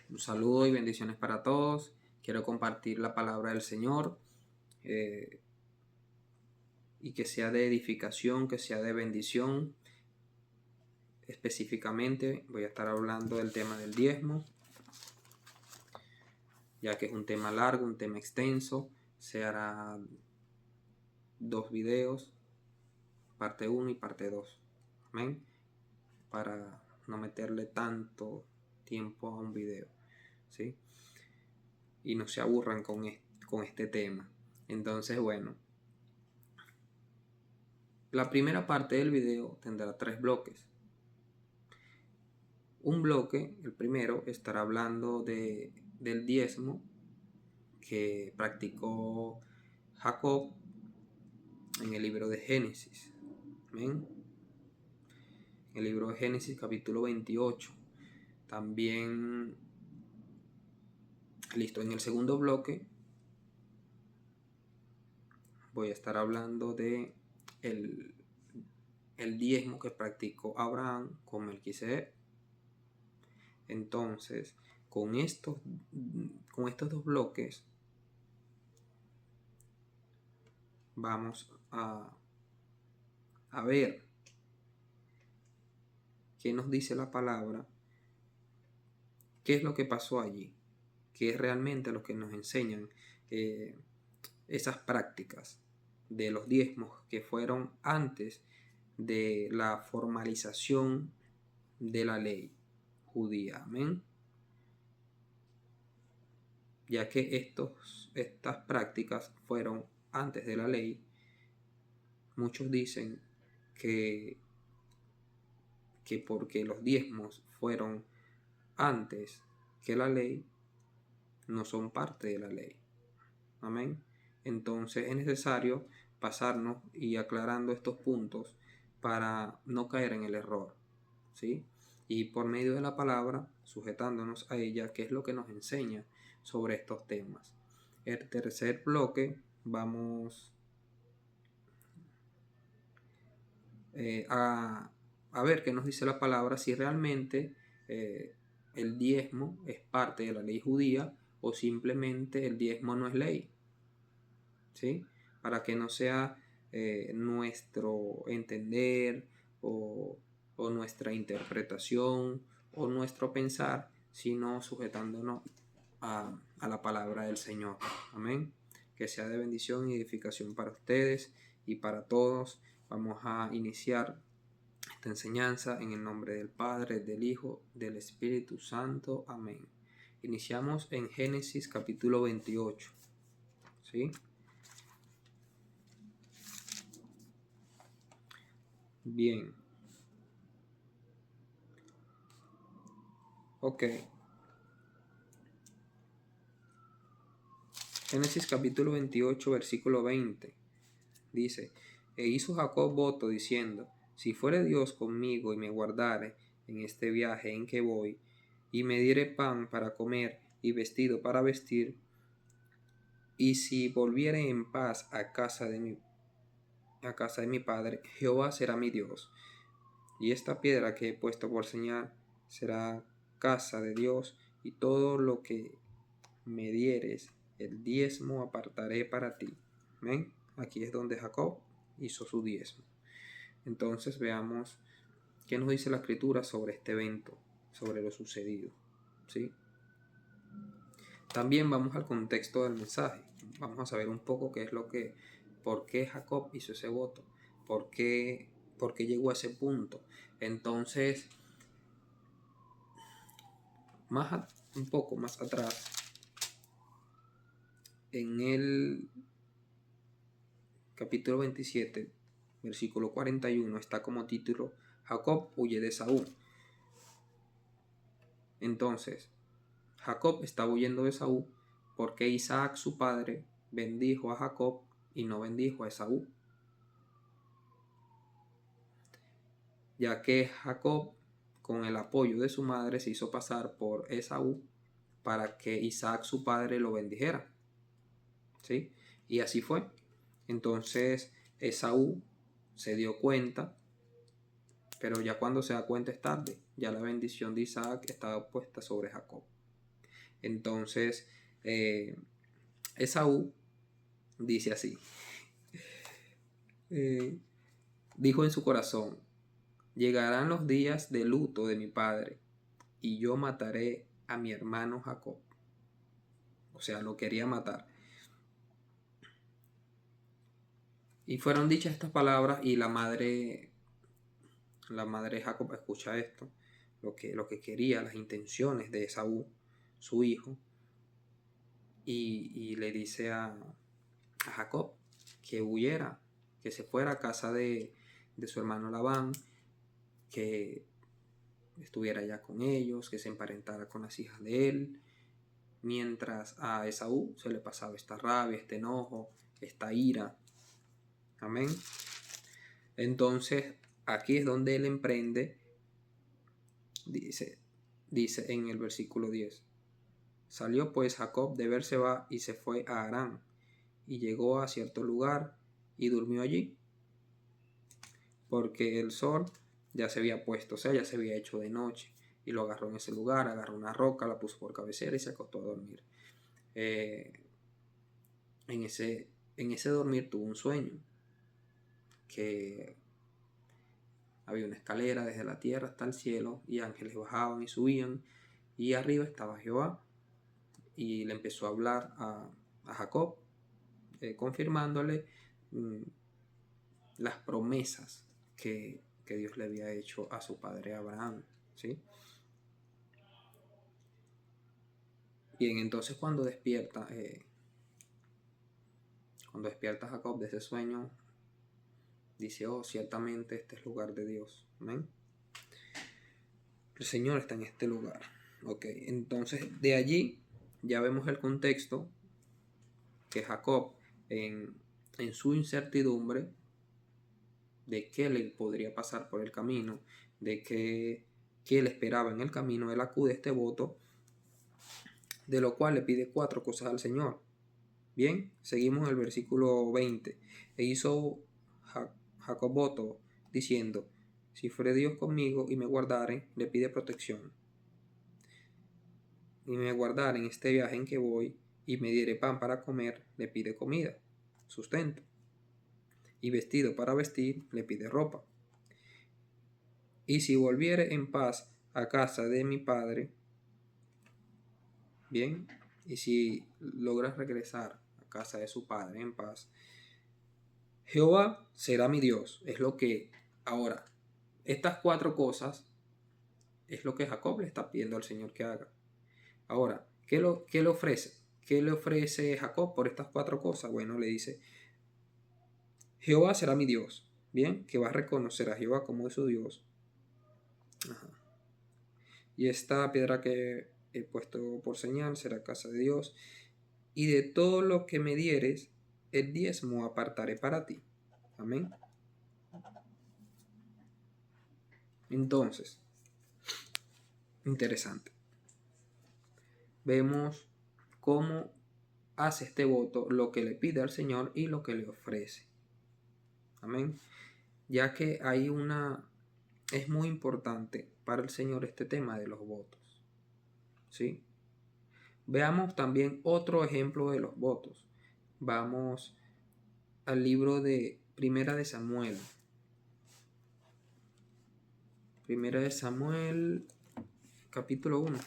Un saludo y bendiciones para todos. Quiero compartir la palabra del Señor y que sea de edificación, que sea de bendición. Específicamente voy a estar hablando del tema del diezmo, ya que es un tema largo, un tema extenso. Se hará 2 videos, parte 1 y parte 2. Amén. Para no meterle tanto tiempo a un video, ¿sí? Y no se aburran con este tema. Entonces, bueno, la primera parte del video tendrá 3 bloques. Un bloque, el primero, estará hablando del diezmo que practicó Jacob en el libro de Génesis. ¿Amén? En el libro de Génesis capítulo 28. También, listo, en el segundo bloque voy a estar hablando de el diezmo que practicó Abraham con Melquisedec. Entonces, con estos 2 bloques vamos a ver qué nos dice la palabra, qué es lo que pasó allí, qué es realmente lo que nos enseñan esas prácticas de los diezmos que fueron antes de la formalización de la ley judía. Amén. Ya que estas prácticas fueron antes de la ley, muchos dicen que porque los diezmos fueron antes que la ley, no son parte de la ley. Amén. Entonces es necesario pasarnos y aclarando estos puntos para no caer en el error, ¿sí? Y por medio de la palabra, sujetándonos a ella, que es lo que nos enseña sobre estos temas. El tercer bloque vamos a ver qué nos dice la palabra, si realmente el diezmo es parte de la ley judía o simplemente el diezmo no es ley, ¿sí? Para que no sea nuestro entender o nuestra interpretación o nuestro pensar, sino sujetándonos a la palabra del Señor. Amén. Que sea de bendición y edificación para ustedes y para todos. Vamos a iniciar esta enseñanza en el nombre del Padre, del Hijo, del Espíritu Santo. Amén. Iniciamos en Génesis capítulo 28. ¿Sí? Bien. Ok. Génesis capítulo 28, versículo 20. Dice: E hizo Jacob voto diciendo: Si fuere Dios conmigo y me guardare en este viaje en que voy, y me diere pan para comer y vestido para vestir, y si volviere en paz a casa de mi padre, Jehová será mi Dios, y esta piedra que he puesto por señal será casa de Dios, y todo lo que me dieres el diezmo apartaré para ti. ¿Ven? Aquí es donde Jacob hizo su diezmo. Entonces veamos qué nos dice la escritura sobre este evento, sobre lo sucedido, ¿sí? También vamos al contexto del mensaje. Vamos a saber un poco por qué Jacob hizo ese voto, por qué llegó a ese punto. Entonces, un poco más atrás, en el capítulo 27, versículo 41, está como título: Jacob huye de Esaú. Entonces, Jacob estaba huyendo de Esaú porque Isaac, su padre, bendijo a Jacob y no bendijo a Esaú. Ya que Jacob, con el apoyo de su madre, se hizo pasar por Esaú para que Isaac, su padre, lo bendijera. ¿Sí? Y así fue. Entonces Esaú se dio cuenta, pero ya cuando se da cuenta es tarde. Ya la bendición de Isaac estaba puesta sobre Jacob. Entonces, Esaú dice así, dijo en su corazón: llegarán los días de luto de mi padre, y yo mataré a mi hermano Jacob. O sea, lo quería matar. Y fueron dichas estas palabras, y la madre de Jacob escucha esto, lo que quería, las intenciones de Esaú, su hijo, y le dice a Jacob que huyera, que se fuera a casa de su hermano Labán, que estuviera ya con ellos, que se emparentara con las hijas de él, mientras a Esaú se le pasaba esta rabia, este enojo, esta ira. Amén. Entonces, aquí es donde él emprende, dice en el versículo 10: salió pues Jacob de Beerseba y se fue a Harán, y llegó a cierto lugar y durmió allí, porque el sol ya se había puesto, o sea, ya se había hecho de noche, y lo agarró en ese lugar, agarró una roca, la puso por cabecera y se acostó a dormir. En ese dormir tuvo un sueño, que había una escalera desde la tierra hasta el cielo, y ángeles bajaban y subían, y arriba estaba Jehová, y le empezó a hablar a Jacob, confirmándole las promesas que Dios le había hecho a su padre Abraham, ¿sí? Bien, entonces cuando despierta Jacob de ese sueño, dice: oh, ciertamente este es lugar de Dios. ¿Amén? El Señor está en este lugar. Ok, entonces de allí ya vemos el contexto, que Jacob, en su incertidumbre de qué le podría pasar por el camino, de qué le esperaba en el camino, él acude a este voto, de lo cual le pide 4 cosas al Señor. Bien, seguimos en el versículo 20. E hizo Jacob voto, diciendo: si fuere Dios conmigo y me guardare, le pide protección, y me guardare en este viaje en que voy, y me diere pan para comer, le pide comida, sustento, y vestido para vestir, le pide ropa. Y si volviere en paz a casa de mi padre, bien, y si logra regresar a casa de su padre en paz, Jehová será mi Dios. Es lo que ahora, estas 4 cosas es lo que Jacob le está pidiendo al Señor que haga. Ahora, ¿qué le ofrece? ¿Qué le ofrece Jacob por estas 4 cosas? Bueno, le dice: Jehová será mi Dios. Bien, que va a reconocer a Jehová como su Dios. Ajá. Y esta piedra que he puesto por señal será casa de Dios. Y de todo lo que me dieres, el diezmo apartaré para ti. Amén. Entonces, interesante. Vemos cómo hace este voto, lo que le pide al Señor y lo que le ofrece. Amén. Ya que es muy importante para el Señor este tema de los votos. ¿Sí? Veamos también otro ejemplo de los votos. Vamos al libro de Primera de Samuel. Primera de Samuel, capítulo 1.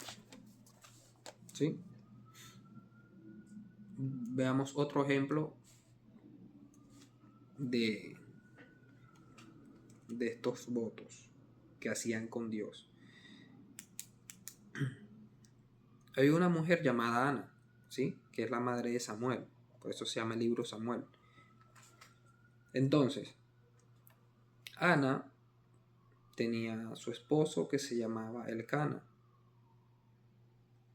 ¿Sí? Veamos otro ejemplo de estos votos que hacían con Dios. Hay una mujer llamada Ana, ¿sí? Que es la madre de Samuel. Por eso se llama el libro Samuel. Entonces, Ana tenía a su esposo que se llamaba Elcana.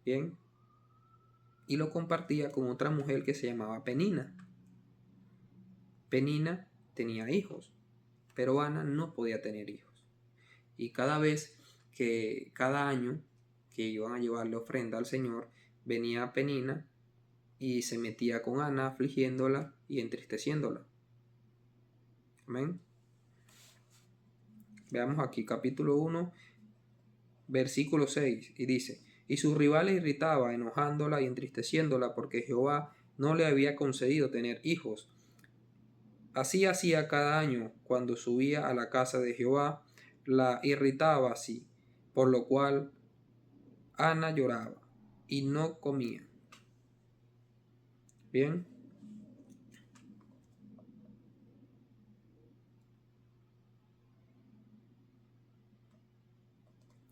Bien. Y lo compartía con otra mujer que se llamaba Penina. Penina tenía hijos, pero Ana no podía tener hijos. Y cada año que iban a llevarle ofrenda al Señor, venía Penina y se metía con Ana, afligiéndola y entristeciéndola. Amén. Veamos aquí capítulo 1, versículo 6, y dice: Y su rival le irritaba, enojándola y entristeciéndola, porque Jehová no le había concedido tener hijos. Así hacía cada año cuando subía a la casa de Jehová, la irritaba así, por lo cual Ana lloraba y no comía. Bien.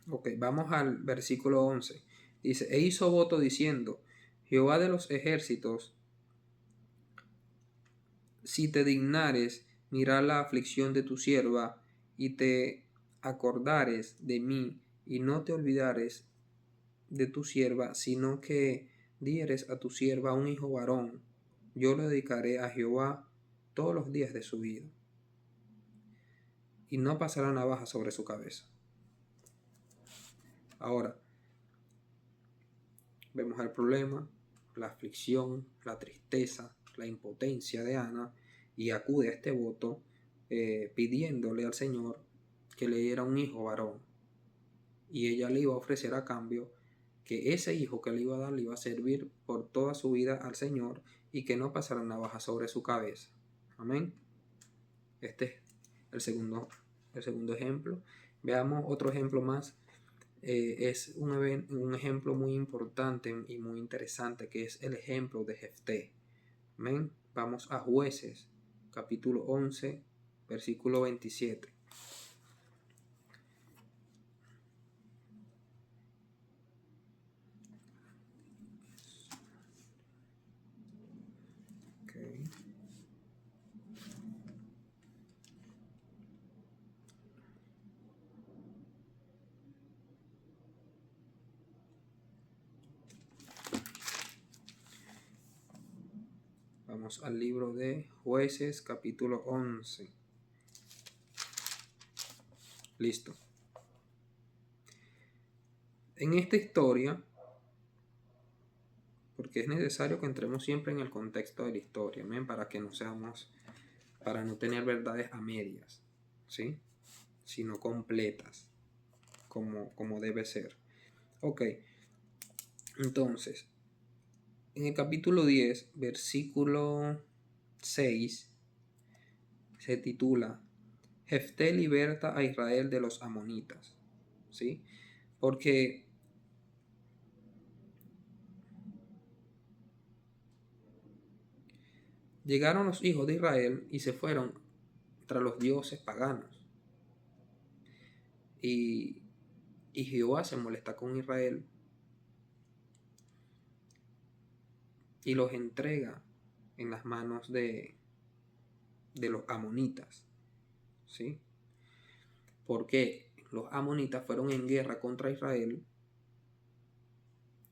Ok, vamos al versículo 11. Dice, e hizo voto diciendo, Jehová de los ejércitos, si te dignares mirar la aflicción de tu sierva y te acordares de mí y no te olvidares de tu sierva, sino que dieres a tu sierva un hijo varón, yo lo dedicaré a Jehová todos los días de su vida, y no pasará navaja sobre su cabeza. Ahora, vemos el problema, la aflicción, la tristeza, la impotencia de Ana, y acude a este voto pidiéndole al Señor que le diera un hijo varón. Y ella le iba a ofrecer a cambio que ese hijo que le iba a dar le iba a servir por toda su vida al Señor y que no pasara navaja sobre su cabeza. Amén. Este es el segundo ejemplo. Veamos otro ejemplo más. Es un ejemplo muy importante y muy interesante, que es el ejemplo de Jefté. Amén. Vamos a Jueces, capítulo 11, versículo 27. Okay. Vamos al libro de Jueces, capítulo 11. Listo. En esta historia, porque es necesario que entremos siempre en el contexto de la historia, ¿ven? Para no tener verdades a medias, ¿sí? Sino completas, como debe ser. Ok, entonces, en el capítulo 10, versículo 6, se titula Jefté liberta a Israel de los amonitas, ¿sí? Porque llegaron los hijos de Israel y se fueron tras los dioses paganos. Y Jehová se molesta con Israel y los entrega en las manos de los amonitas, ¿sí? Porque los amonitas fueron en guerra contra Israel,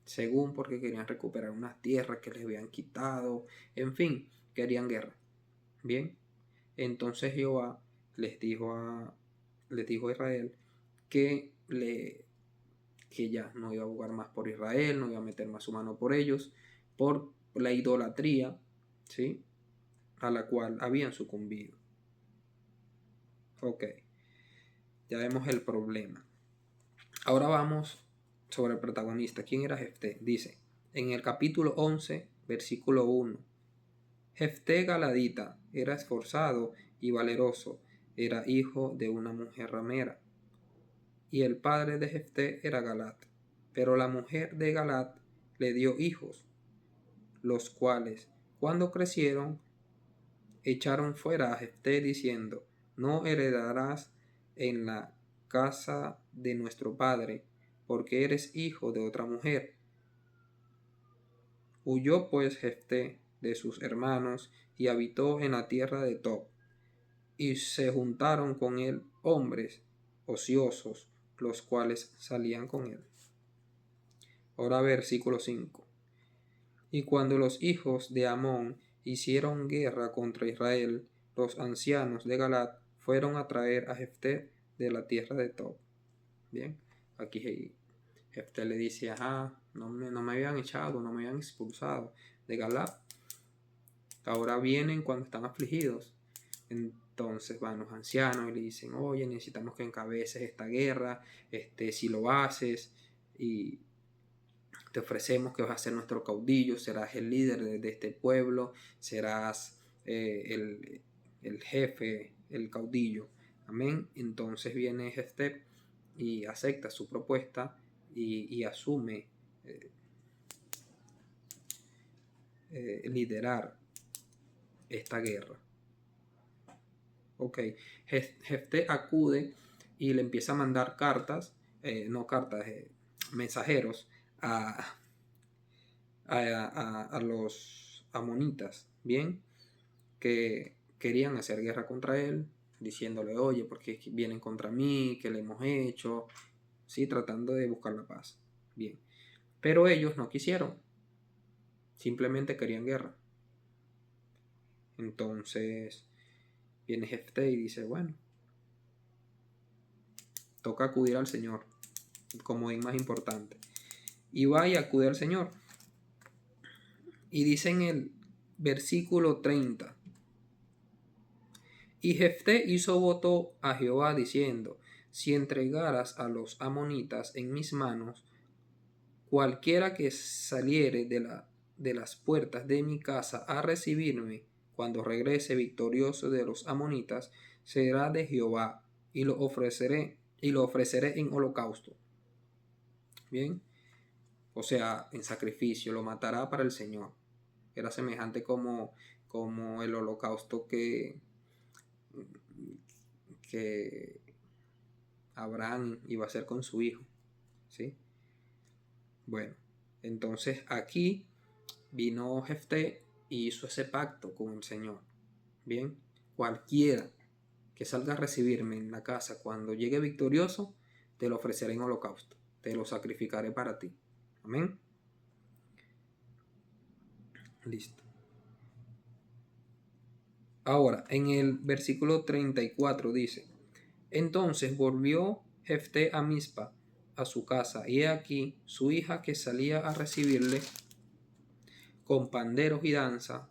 según porque querían recuperar unas tierras que les habían quitado, en fin, querían guerra. Bien, entonces Jehová les dijo a Israel que ya no iba a jugar más por Israel, no iba a meter más su mano por ellos, por la idolatría, ¿sí?, a la cual habían sucumbido. Ok, ya vemos el problema. Ahora vamos sobre el protagonista. ¿Quién era Jefté? Dice, en el capítulo 11, versículo 1, Jefté Galadita era esforzado y valeroso, era hijo de una mujer ramera, y el padre de Jefté era Galat. Pero la mujer de Galat le dio hijos, los cuales, cuando crecieron, echaron fuera a Jefté diciendo, no heredarás en la casa de nuestro padre, porque eres hijo de otra mujer. Huyó pues Jefté de sus hermanos y habitó en la tierra de Tob, y se juntaron con él hombres ociosos, los cuales salían con él. Ahora versículo 5. Y cuando los hijos de Amón hicieron guerra contra Israel, los ancianos de Galat fueron a traer a Jefté de la tierra de Tob. Bien, aquí Jefté le dice, no me habían echado, no me habían expulsado de Galat. Ahora vienen cuando están afligidos. Entonces van los ancianos y le dicen, oye, necesitamos que encabeces esta guerra, si lo haces. Y te ofrecemos que vas a ser nuestro caudillo, serás el líder de este pueblo, serás el jefe, el caudillo. Amén. Entonces viene Jefté y acepta su propuesta y asume liderar esta guerra. Ok, Jefté acude y le empieza a mandar cartas, mensajeros a los amonitas, bien, que querían hacer guerra contra él, diciéndole, oye, porque vienen contra mí, ¿qué le hemos hecho? Sí, tratando de buscar la paz. Bien, pero ellos no quisieron, simplemente querían guerra. Entonces viene Jefté y dice, bueno, toca acudir al Señor, como es más importante. Y va y acude al Señor. Y dice en el versículo 30, y Jefté hizo voto a Jehová diciendo, si entregaras a los amonitas en mis manos, cualquiera que saliere de las puertas de mi casa a recibirme, cuando regrese victorioso de los amonitas, será de Jehová, y lo ofreceré en holocausto. Bien, o sea, en sacrificio, lo matará para el Señor. Era semejante como el holocausto que Abraham iba a hacer con su hijo, ¿sí? Bueno, entonces aquí vino Jefté y hizo ese pacto con el Señor. Bien, cualquiera que salga a recibirme en la casa cuando llegue victorioso, te lo ofreceré en holocausto, te lo sacrificaré para ti. Amén. Listo. Ahora, en el versículo 34 dice, entonces volvió Jefté a Mizpa, a su casa, y he aquí su hija que salía a recibirle con panderos y danza,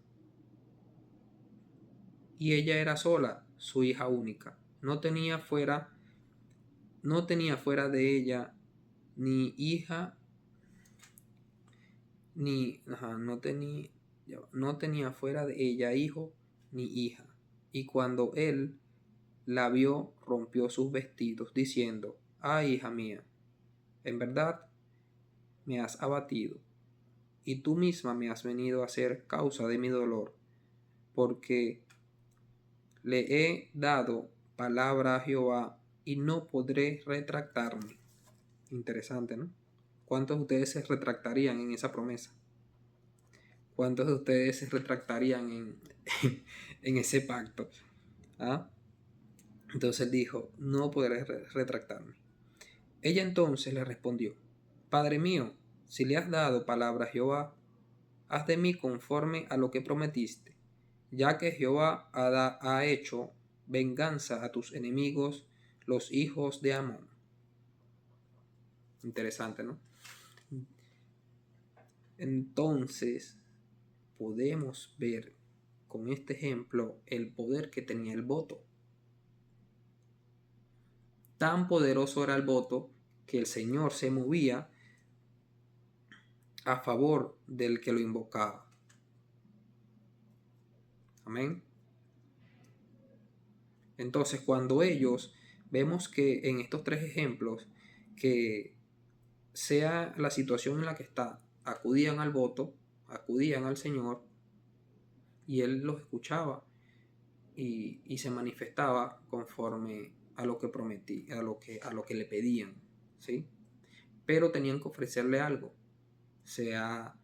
y ella era sola, su hija única. No tenía fuera de ella ni hija, no tenía fuera de ella hijo ni hija. Y cuando él la vio, rompió sus vestidos, diciendo, ay, hija mía, en verdad me has abatido, y tú misma me has venido a ser causa de mi dolor, porque le he dado palabra a Jehová y no podré retractarme. Interesante, ¿no? ¿Cuántos de ustedes se retractarían en esa promesa? ¿Cuántos de ustedes se retractarían en ese pacto? ¿Ah? Entonces dijo, no podré retractarme. Ella entonces le respondió, Padre mío, si le has dado palabra a Jehová, haz de mí conforme a lo que prometiste, ya que Jehová ha hecho venganza a tus enemigos, los hijos de Amón. Interesante, ¿no? Entonces, podemos ver con este ejemplo el poder que tenía el voto. Tan poderoso era el voto que el Señor se movía a favor del que lo invocaba. Amén. Entonces, cuando vemos que en estos tres ejemplos, que sea la situación en la que está, acudían al voto, acudían al Señor, y Él los escuchaba y se manifestaba conforme a lo que prometí, a lo que le pedían, ¿sí? Pero tenían que ofrecerle algo, sea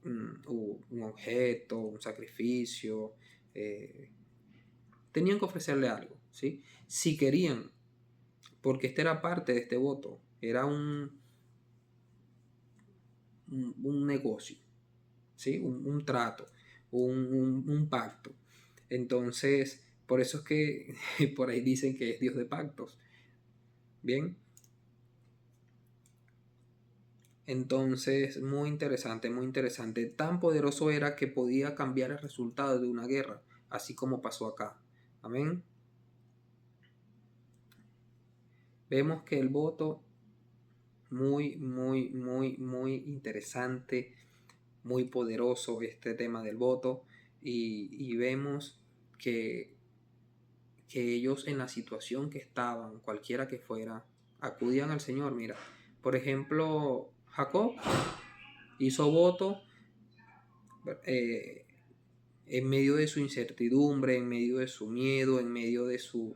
un objeto, un sacrificio, tenían que ofrecerle algo, ¿sí? Si querían, porque este era parte de este voto, era un negocio, ¿sí? Un trato, un pacto. Entonces, por eso es que por ahí dicen que es Dios de pactos. Bien. Entonces, muy interesante, muy interesante. Tan poderoso era que podía cambiar el resultado de una guerra, así como pasó acá. Amén. Vemos que el voto muy, muy, muy, muy interesante, muy poderoso este tema del voto, y vemos que, que ellos en la situación que estaban, cualquiera que fuera, acudían al Señor. Mira, por ejemplo, Jacob hizo voto eh, en medio de su incertidumbre, en medio de su miedo, en medio de su,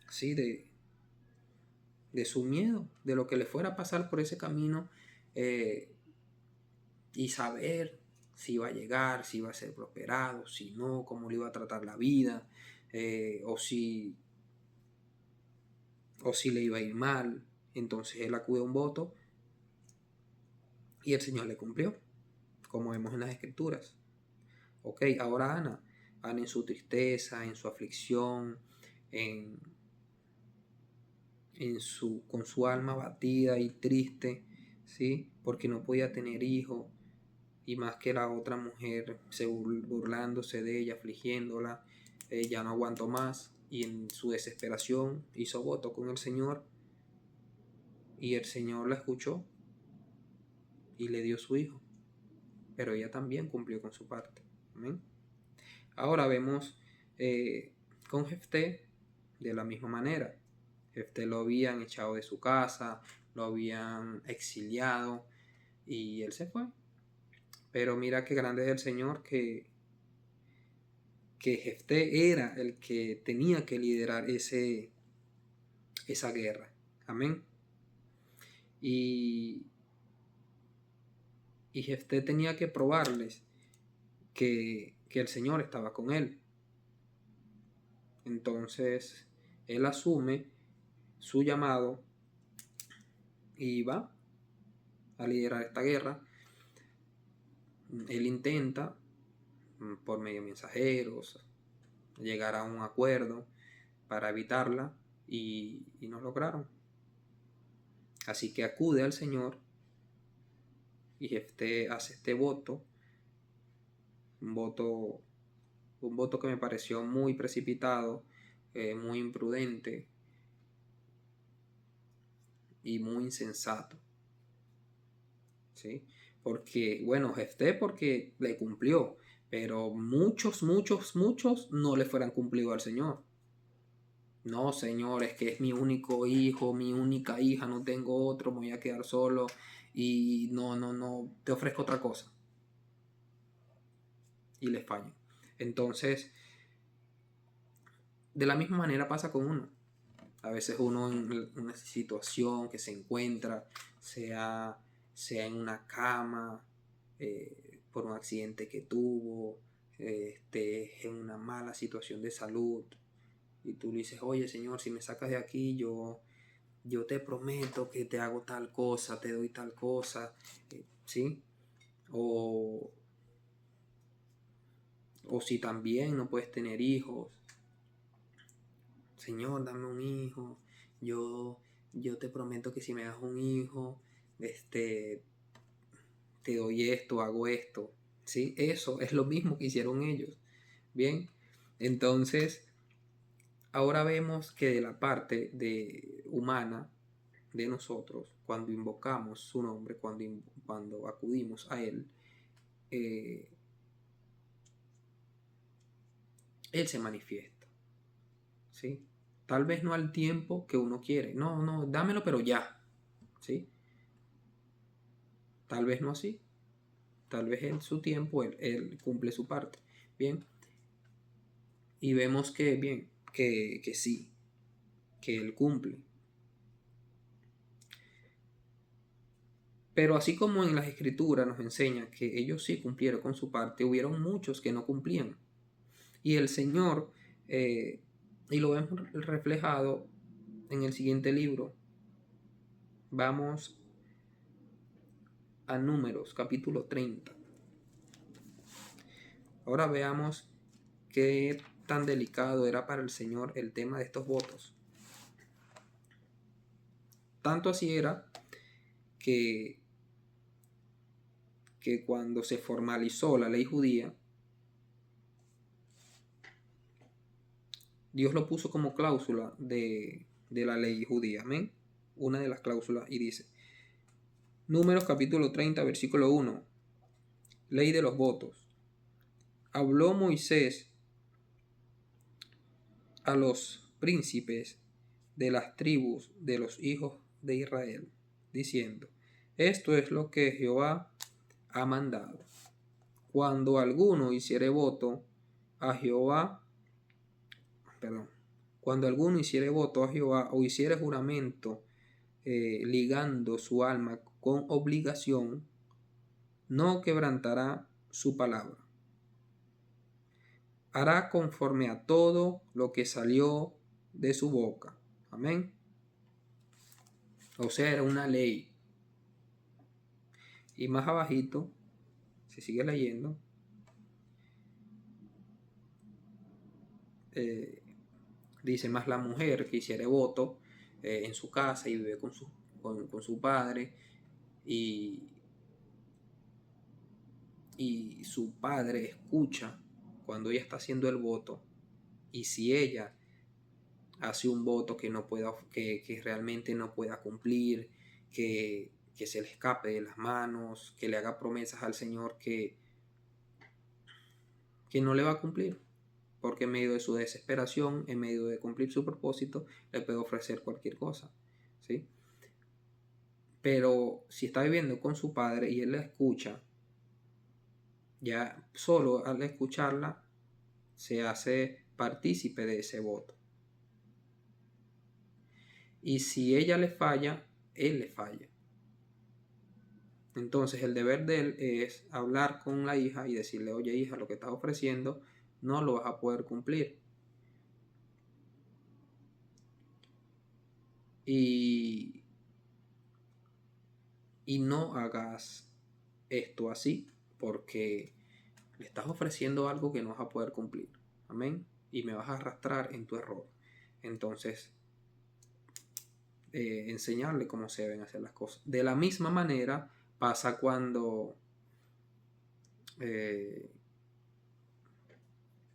sí, de su miedo, de lo que le fuera a pasar por ese camino, eh, y saber si iba a llegar, si iba a ser prosperado, si no, cómo le iba a tratar la vida, o si le iba a ir mal. Entonces él acude a un voto y el Señor le cumplió, como vemos en las Escrituras. Ok, ahora Ana en su tristeza, en su aflicción, en, con su alma abatida y triste, ¿sí? Porque no podía tener hijo, y más que la otra mujer burlándose de ella, afligiéndola, ella no aguantó más y en su desesperación hizo voto con el Señor, y el Señor la escuchó y le dio su hijo, pero ella también cumplió con su parte. ¿Amén? Ahora vemos con Jefté de la misma manera. Jefté lo habían echado de su casa, lo habían exiliado y él se fue. Pero mira qué grande es el Señor, que Jefté era el que tenía que liderar esa guerra. Amén. Y Jefté tenía que probarles que el Señor estaba con él. Entonces él asume su llamado y va a liderar esta guerra. Él intenta, por medio de mensajeros, llegar a un acuerdo para evitarla, y no lograron. Así que acude al Señor y hace este voto, un voto que me pareció muy precipitado, muy imprudente y muy insensato, ¿sí? Porque, bueno, Jefté porque le cumplió, pero muchos no le fueran cumplido al Señor. No, Señor, es que es mi único hijo, mi única hija, no tengo otro, me voy a quedar solo y no, te ofrezco otra cosa. Y le fallan. Entonces, de la misma manera pasa con uno. A veces uno en una situación que se encuentra, sea en una cama, por un accidente que tuvo, en una mala situación de salud, y tú le dices, oye Señor, si me sacas de aquí, yo te prometo que te hago tal cosa, te doy tal cosa, ¿sí? O si también no puedes tener hijos, Señor, dame un hijo, yo te prometo que si me das un hijo, te doy esto, hago esto, ¿sí? Eso es lo mismo que hicieron ellos. Bien, entonces, ahora vemos que de la parte humana de nosotros, cuando invocamos su nombre, cuando acudimos a Él, Él se manifiesta, ¿sí? Tal vez no al tiempo que uno quiere, no, dámelo pero ya, ¿sí? Tal vez no así, tal vez en su tiempo él cumple su parte, ¿bien? Y vemos que, bien, que sí, que Él cumple. Pero así como en las Escrituras nos enseña que ellos sí cumplieron con su parte, hubieron muchos que no cumplían. Y el Señor, y lo vemos reflejado en el siguiente libro. Vamos a Números, capítulo 30. Ahora veamos qué tan delicado era para el Señor el tema de estos votos. Tanto así era que cuando se formalizó la ley judía, Dios lo puso como cláusula de de la ley judía. Amén. Una de las cláusulas. Y dice, Números capítulo 30, versículo 1. Ley de los votos. Habló Moisés a los príncipes de las tribus de los hijos de Israel, diciendo, esto es lo que Jehová ha mandado. Cuando alguno hiciere voto a Jehová, cuando alguno hiciere voto a Jehová o hiciere juramento ligando su alma con obligación, no quebrantará su palabra. Hará conforme a todo lo que salió de su boca. Amén. O sea, era una ley. Y más abajito, si sigue leyendo, dice, más la mujer que hiciere voto en su casa y vive con su padre y su padre escucha cuando ella está haciendo el voto, y si ella hace un voto que realmente no pueda cumplir, que se le escape de las manos, que le haga promesas al Señor que no le va a cumplir, porque en medio de su desesperación, en medio de cumplir su propósito, le puede ofrecer cualquier cosa, ¿sí? Pero si está viviendo con su padre y él la escucha, ya solo al escucharla se hace partícipe de ese voto. Y si ella le falla, él le falla. Entonces el deber de él es hablar con la hija y decirle, oye hija, lo que estás ofreciendo no lo vas a poder cumplir. Y no hagas esto así, porque le estás ofreciendo algo que no vas a poder cumplir. Amén. Y me vas a arrastrar en tu error. Entonces, enseñarle cómo se deben hacer las cosas. De la misma manera pasa cuando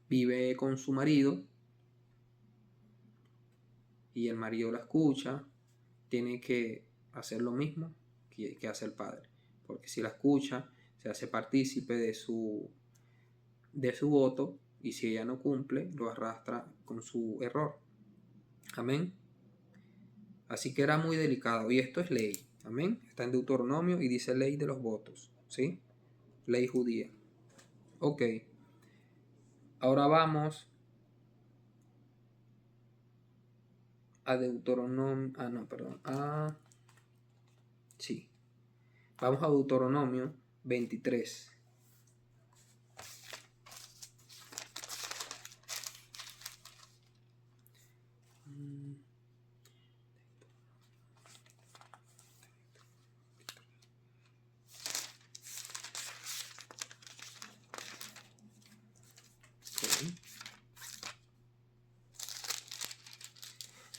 vive con su marido y el marido la escucha, tiene que hacer lo mismo que hace el padre, porque si la escucha se hace partícipe de su voto, y si ella no cumple, lo arrastra con su error. Amén. Así que era muy delicado, y esto es ley. Amén. Está en Deuteronomio y dice ley de los votos, ¿sí? Ley judía. Ok. Ahora vamos a Deuteronomio. Sí. Vamos a Deuteronomio 23.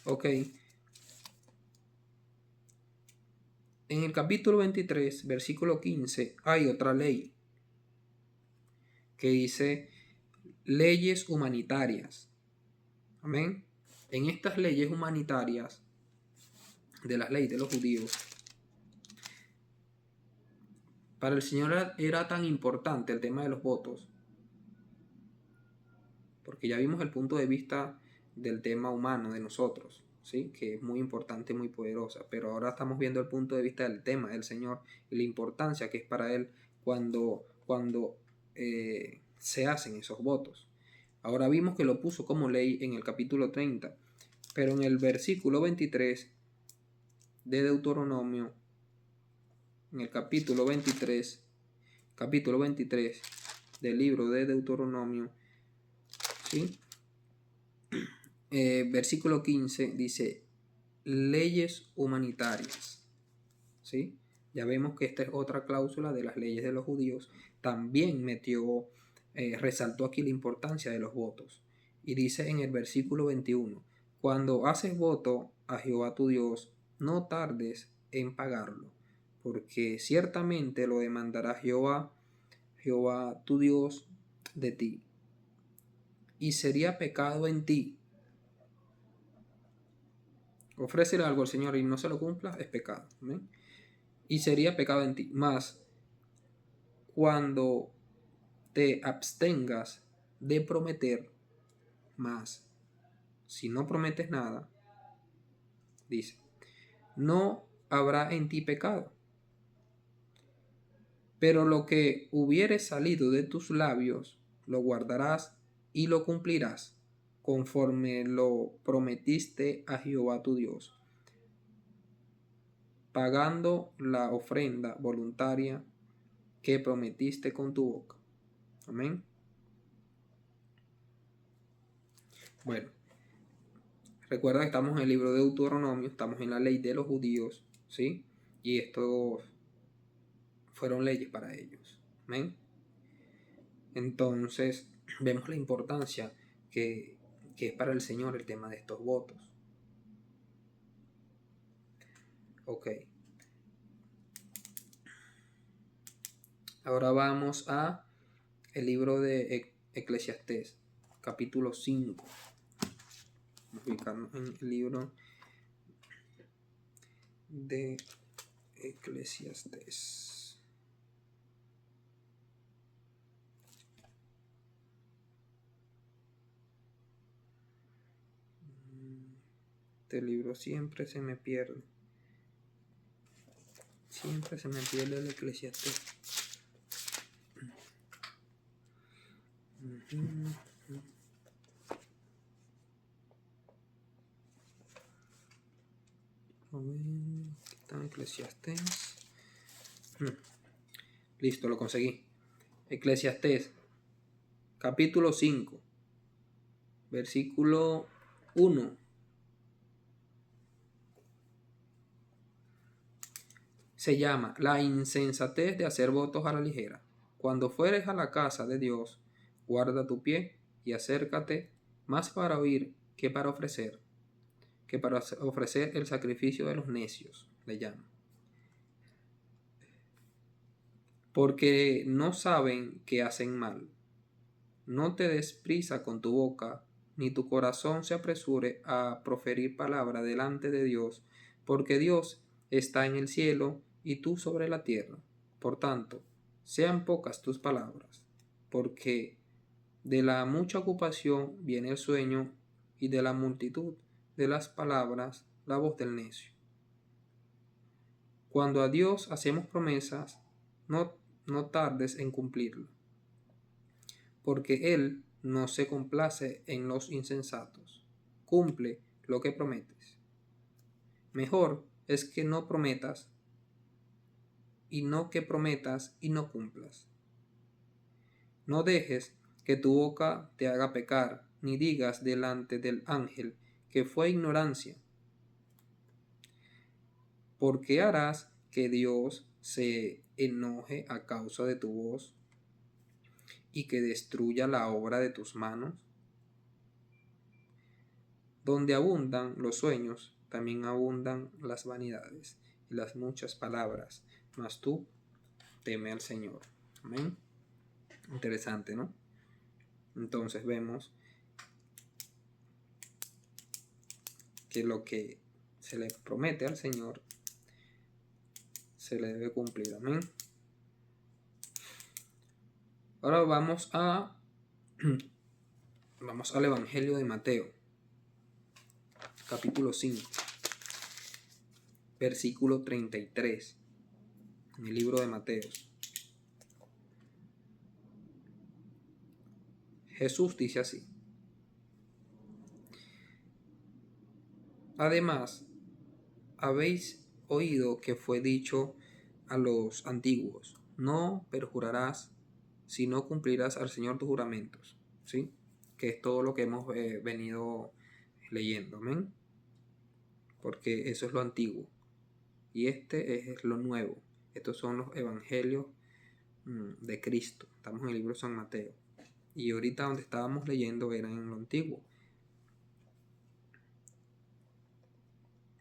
Ok. En el capítulo 23, versículo 15, hay otra ley que dice leyes humanitarias. Amén. En estas leyes humanitarias de las leyes de los judíos, para el Señor era tan importante el tema de los votos, porque ya vimos el punto de vista del tema humano de nosotros, ¿sí? Que es muy importante, muy poderosa, pero ahora estamos viendo el punto de vista del tema del Señor y la importancia que es para Él cuando se hacen esos votos. Ahora vimos que lo puso como ley en el capítulo 30, pero en el versículo 23 de Deuteronomio, en el capítulo 23 del libro de Deuteronomio, ¿sí? Versículo 15 dice leyes humanitarias, ¿sí? Ya vemos que esta es otra cláusula de las leyes de los judíos. También resaltó aquí la importancia de los votos. Y dice en el versículo 21, cuando haces voto a Jehová tu Dios, no tardes en pagarlo, porque ciertamente lo demandará Jehová tu Dios de ti. Y sería pecado en ti Ofrécele algo al Señor y no se lo cumpla, es pecado. ¿Amén? Y sería pecado en ti. Más cuando te abstengas de prometer más. Si no prometes nada, dice, no habrá en ti pecado. Pero lo que hubiere salido de tus labios, lo guardarás y lo cumplirás, conforme lo prometiste a Jehová tu Dios, pagando la ofrenda voluntaria que prometiste con tu boca. Amén. Bueno, recuerda que estamos en el libro de Deuteronomio, estamos en la ley de los judíos, ¿sí? Y estos fueron leyes para ellos. Amén. Entonces, vemos la importancia que es para el Señor el tema de estos votos. Ok. Ahora vamos a el libro de Eclesiastés, capítulo 5. Vamos a ubicarnos en el libro de Eclesiastés. Este libro siempre se me pierde. Siempre se me pierde el Eclesiastés. Aquí está Eclesiastés. Listo, lo conseguí. Eclesiastés, capítulo 5, versículo 1. Se llama la insensatez de hacer votos a la ligera. Cuando fueres a la casa de Dios, guarda tu pie y acércate más para oír que para ofrecer el sacrificio de los necios, le llama. Porque no saben que hacen mal. No te des prisa con tu boca, ni tu corazón se apresure a proferir palabra delante de Dios, porque Dios está en el cielo y tú sobre la tierra. Por tanto, sean pocas tus palabras, porque de la mucha ocupación viene el sueño, y de la multitud de las palabras la voz del necio. Cuando a Dios hacemos promesas, no tardes en cumplirlo, porque Él no se complace en los insensatos. Cumple lo que prometes. Mejor es que no prometas y no que prometas y no cumplas. No dejes que tu boca te haga pecar, ni digas delante del ángel que fue ignorancia, porque harás que Dios se enoje a causa de tu voz y que destruya la obra de tus manos. Donde abundan los sueños, también abundan las vanidades y las muchas palabras, mas tú teme al Señor. Amén. Interesante, ¿no? Entonces vemos que lo que se le promete al Señor se le debe cumplir. Amén. Ahora vamos al Evangelio de Mateo, capítulo 5, versículo 33, en el libro de Mateo. Jesús dice así: además, habéis oído que fue dicho a los antiguos: no perjurarás, si no cumplirás al Señor tus juramentos. ¿Sí? Que es todo lo que hemos venido leyendo. Amén. Porque eso es lo antiguo. Y este es lo nuevo. Estos son los evangelios de Cristo. Estamos en el libro de San Mateo. Y ahorita donde estábamos leyendo era en lo antiguo.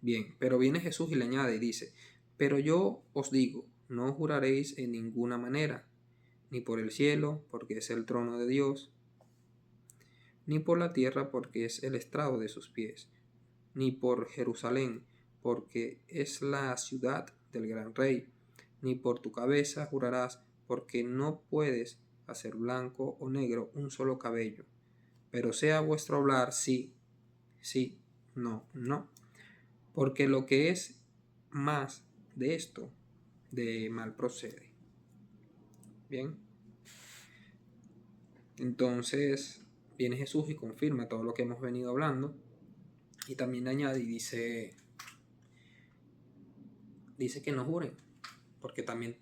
Bien, pero viene Jesús y le añade y dice: pero yo os digo, no juraréis en ninguna manera, ni por el cielo, porque es el trono de Dios, ni por la tierra, porque es el estrado de sus pies, ni por Jerusalén, porque es la ciudad del gran rey, ni por tu cabeza jurarás, porque no puedes hacer blanco o negro un solo cabello. Pero sea vuestro hablar sí, sí, no, no, porque lo que es más de esto, de mal procede. Bien, entonces viene Jesús y confirma todo lo que hemos venido hablando, y también añade y dice que no juren, porque también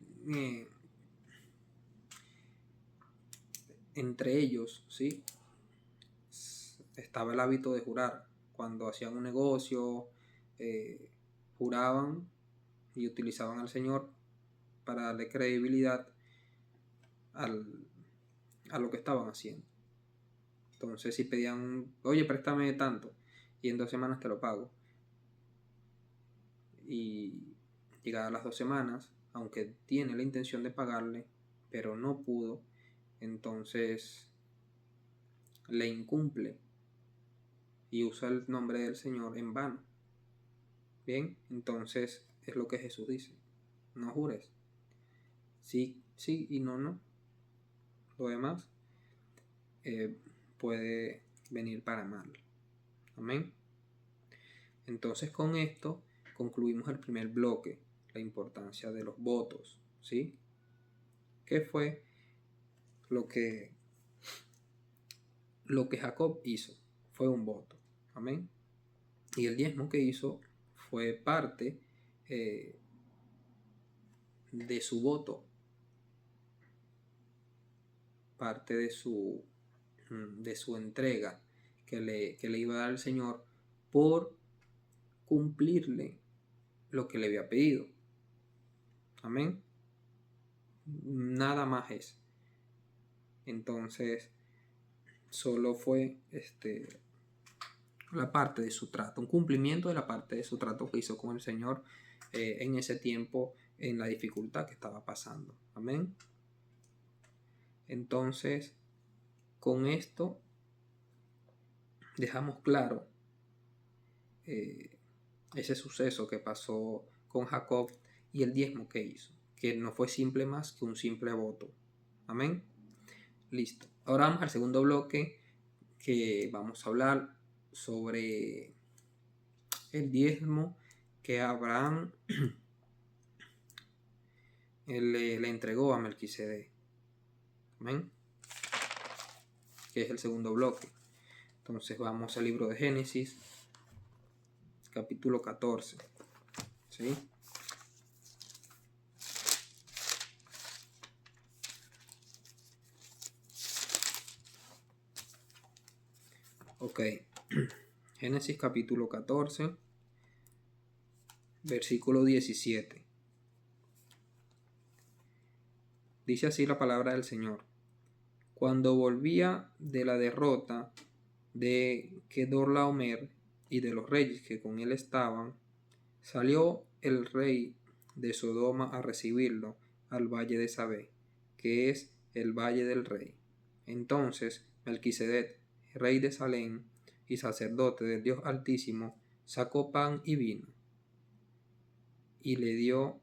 entre ellos, ¿sí?, estaba el hábito de jurar. Cuando hacían un negocio, juraban y utilizaban al Señor para darle credibilidad a lo que estaban haciendo. Entonces, si pedían, oye, préstame tanto, y en 2 semanas te lo pago, y llegadas las 2 semanas, aunque tiene la intención de pagarle, pero no pudo, entonces le incumple y usa el nombre del Señor en vano. Bien, entonces es lo que Jesús dice: no jures. Sí, sí y no, no. Lo demás puede venir para mal. Amén. Entonces, con esto concluimos el primer bloque, la importancia de los votos, ¿sí? ¿Qué fue lo que Jacob hizo? Fue un voto. Amén. Y el diezmo que hizo fue parte de su voto, parte de su entrega que le iba a dar el Señor por cumplirle lo que le había pedido. Amén. Nada más es. Entonces, solo fue la parte de su trato, un cumplimiento de la parte de su trato que hizo con el Señor en ese tiempo, en la dificultad que estaba pasando. Amén. Entonces, con esto dejamos claro ese suceso que pasó con Jacob y el diezmo que hizo, que no fue simple más que un simple voto. Amén. Listo. Ahora vamos al segundo bloque, que vamos a hablar sobre el diezmo que Abraham le entregó a Melquisedec. Amén. Que es el segundo bloque. Entonces vamos al libro de Génesis, capítulo 14. ¿Sí? Ok. Génesis capítulo 14, versículo 17. Dice así la palabra del Señor: cuando volvía de la derrota de Kedorlaomer y de los reyes que con él estaban, salió el rey de Sodoma a recibirlo al valle de Sabé, que es el valle del rey. Entonces Melquisedec, rey de Salem y sacerdote del Dios Altísimo, sacó pan y vino, y le dio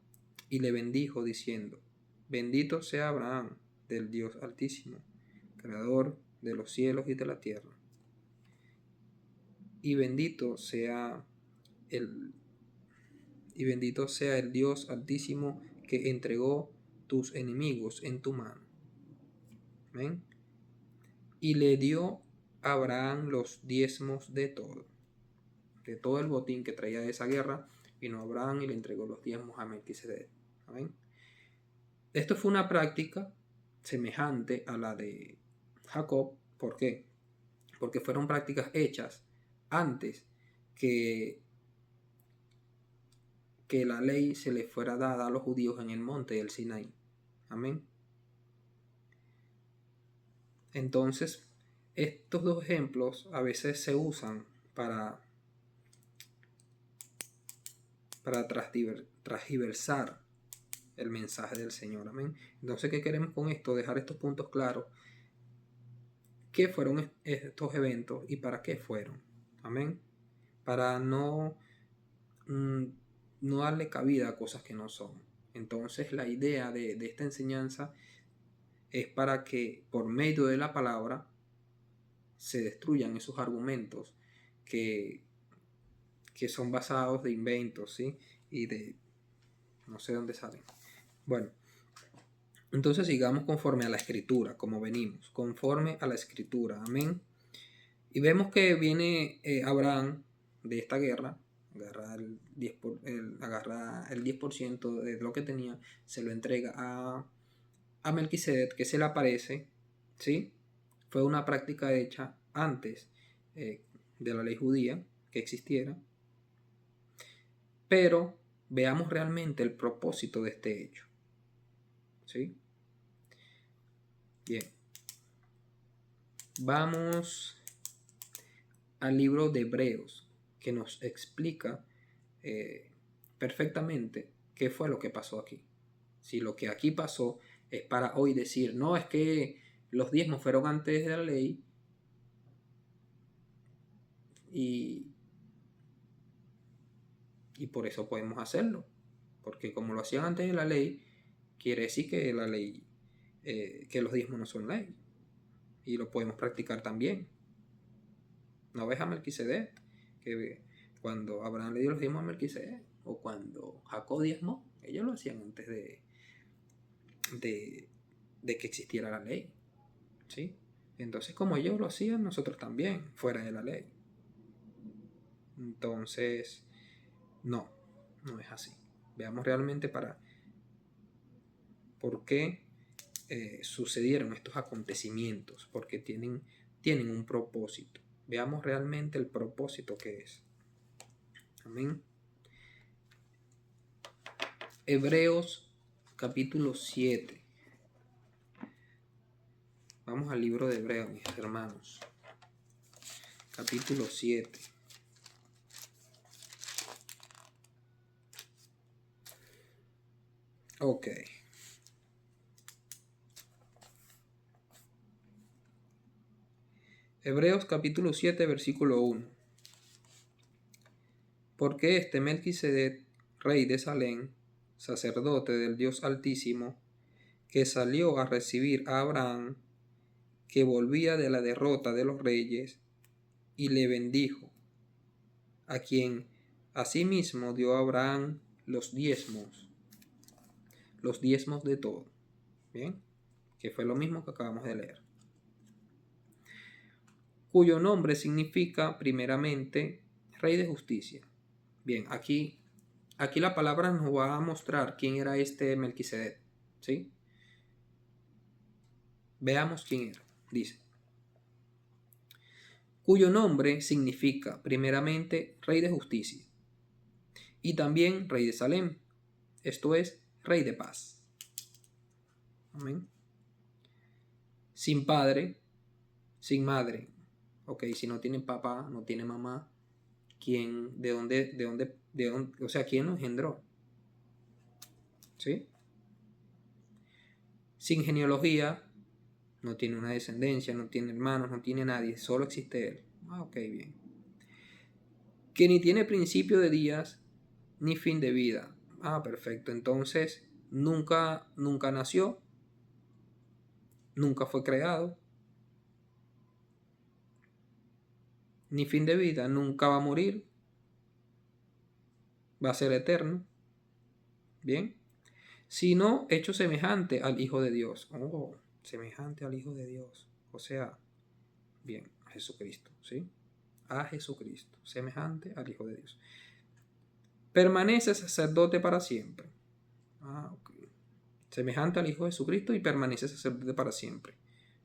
y le bendijo, diciendo: bendito sea Abraham del Dios Altísimo, creador de los cielos y de la tierra, y bendito sea el Dios Altísimo que entregó tus enemigos en tu mano. Amén. Y le dio a Abraham los diezmos de todo el botín que traía de esa guerra. Vino Abraham y le entregó los diezmos a Melquisedec. Amén. Esto fue una práctica semejante a la de Jacob. ¿Por qué? Porque fueron prácticas hechas antes que la ley se le fuera dada a los judíos en el monte del Sinaí. Amén. Entonces, estos dos ejemplos a veces se usan para transgiversar el mensaje del Señor. Amén. Entonces, ¿qué queremos con esto? Dejar estos puntos claros. ¿Qué fueron estos eventos y para qué fueron? Amén. para no darle cabida a cosas que no son. Entonces la idea de esta enseñanza es para que por medio de la palabra se destruyan esos argumentos que son basados de inventos, ¿sí? Y de no sé dónde salen. Bueno, entonces sigamos conforme a la escritura, como venimos, conforme a la escritura, amén. Y vemos que viene Abraham de esta guerra, agarra el 10% de lo que tenía, se lo entrega a Melquisedec, que se le aparece, ¿sí? Fue una práctica hecha antes de la ley judía que existiera, pero veamos realmente el propósito de este hecho, ¿sí? Bien, vamos al libro de Hebreos, que nos explica perfectamente qué fue lo que pasó aquí. Si lo que aquí pasó es para hoy decir, no, es que los diezmos fueron antes de la ley y por eso podemos hacerlo, porque como lo hacían antes de la ley, quiere decir que la ley, que los diezmos no son ley, y lo podemos practicar también. ¿No ves a Melquisedec? Que cuando Abraham le dio los diezmos a Melquisedec, o cuando Jacob diezmó, ellos lo hacían antes de que existiera la ley, ¿sí? Entonces, como ellos lo hacían, nosotros también, fuera de la ley. Entonces, no es así. Veamos realmente por qué sucedieron estos acontecimientos, porque tienen un propósito. Veamos realmente el propósito que es. Amén. Hebreos capítulo 7. Vamos al libro de Hebreos, mis hermanos. Capítulo 7. Ok. Hebreos capítulo 7, versículo 1. Porque este Melquisedec, rey de Salem, sacerdote del Dios Altísimo, que salió a recibir a Abraham, que volvía de la derrota de los reyes, y le bendijo, a quien asimismo dio a Abraham los diezmos de todo. Bien, que fue lo mismo que acabamos de leer. Cuyo nombre significa primeramente Rey de Justicia. Bien, aquí la palabra nos va a mostrar quién era este Melquisedec, ¿sí? Veamos quién era. Dice, cuyo nombre significa primeramente Rey de Justicia y también Rey de Salem, esto es, Rey de Paz. Amén. Sin padre, sin madre. Ok, si no tiene papá, no tiene mamá, de dónde, o sea, quién lo engendró? ¿Sí? Sin genealogía, no tiene una descendencia, no tiene hermanos, no tiene nadie, solo existe él. Ok, bien. Que ni tiene principio de días, ni fin de vida. Perfecto. Entonces, nunca nació, nunca fue creado, ni fin de vida, nunca va a morir, va a ser eterno. Bien. Sino hecho semejante al Hijo de Dios. Semejante al Hijo de Dios. O sea, bien, a Jesucristo, ¿sí? A Jesucristo, semejante al Hijo de Dios. Permanece sacerdote para siempre. Ok. Semejante al Hijo de Jesucristo y permanece sacerdote para siempre.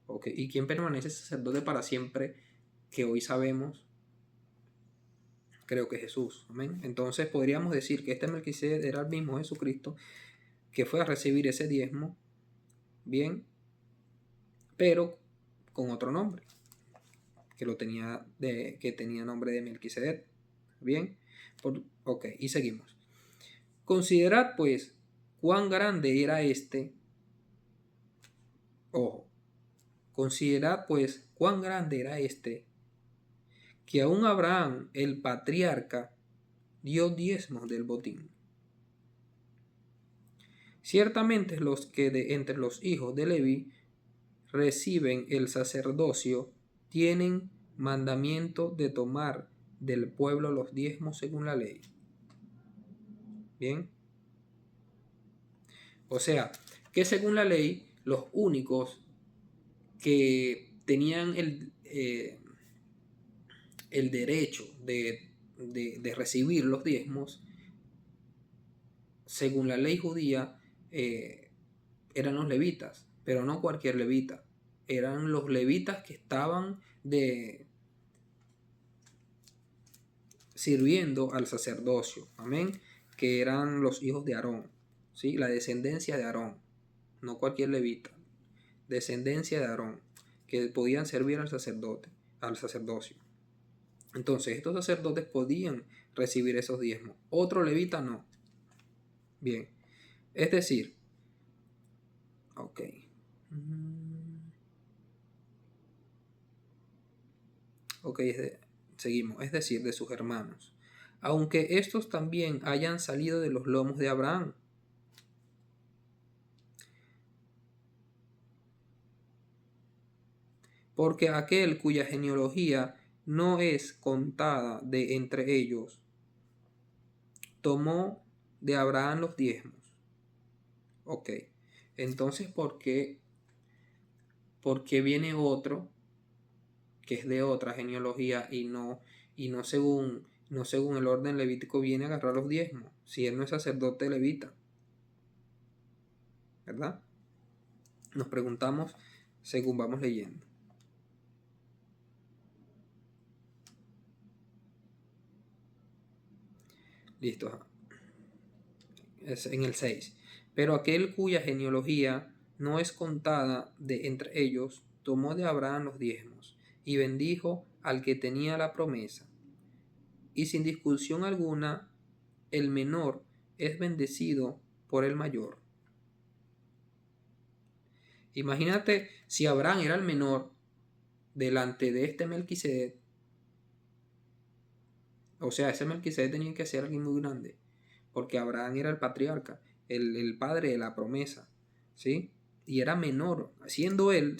Ok. ¿Y quién permanece sacerdote para siempre que hoy sabemos? Creo que Jesús. Amén. Entonces podríamos decir que este Melquisedec era el mismo Jesucristo que fue a recibir ese diezmo, bien, pero con otro nombre, que tenía nombre de Melquisedec, bien. Ok, y seguimos. Considerad pues cuán grande era este. Ojo, considerad pues cuán grande era este que aún Abraham, el patriarca, dio diezmos del botín. Ciertamente los que entre los hijos de Leví reciben el sacerdocio tienen mandamiento de tomar del pueblo los diezmos según la ley. Bien. O sea, que según la ley, los únicos que tenían el derecho de recibir los diezmos, según la ley judía, eran los levitas, pero no cualquier levita. Eran los levitas que estaban sirviendo al sacerdocio, amén, que eran los hijos de Aarón, ¿sí? La descendencia de Aarón, no cualquier levita, descendencia de Aarón, que podían servir al sacerdote, al sacerdocio. Entonces, estos sacerdotes podían recibir esos diezmos, otro levita no. Bien, es decir, ok. Ok, seguimos. Es decir, de sus hermanos. Aunque estos también hayan salido de los lomos de Abraham. Porque aquel cuya genealogía no es contada de entre ellos, tomó de Abraham los diezmos. Ok, entonces ¿por qué viene otro que es de otra genealogía y no según el orden levítico viene a agarrar los diezmos, si él no es sacerdote levita? ¿Verdad? Nos preguntamos según vamos leyendo. Listo. Es en el 6. Pero aquel cuya genealogía no es contada de entre ellos, tomó de Abraham los diezmos y bendijo al que tenía la promesa. Y sin discusión alguna, el menor es bendecido por el mayor. Imagínate si Abraham era el menor delante de este Melquisedec. O sea, ese Melquisedec tenía que ser alguien muy grande, porque Abraham era el patriarca, el padre de la promesa, ¿sí? Y era menor, siendo él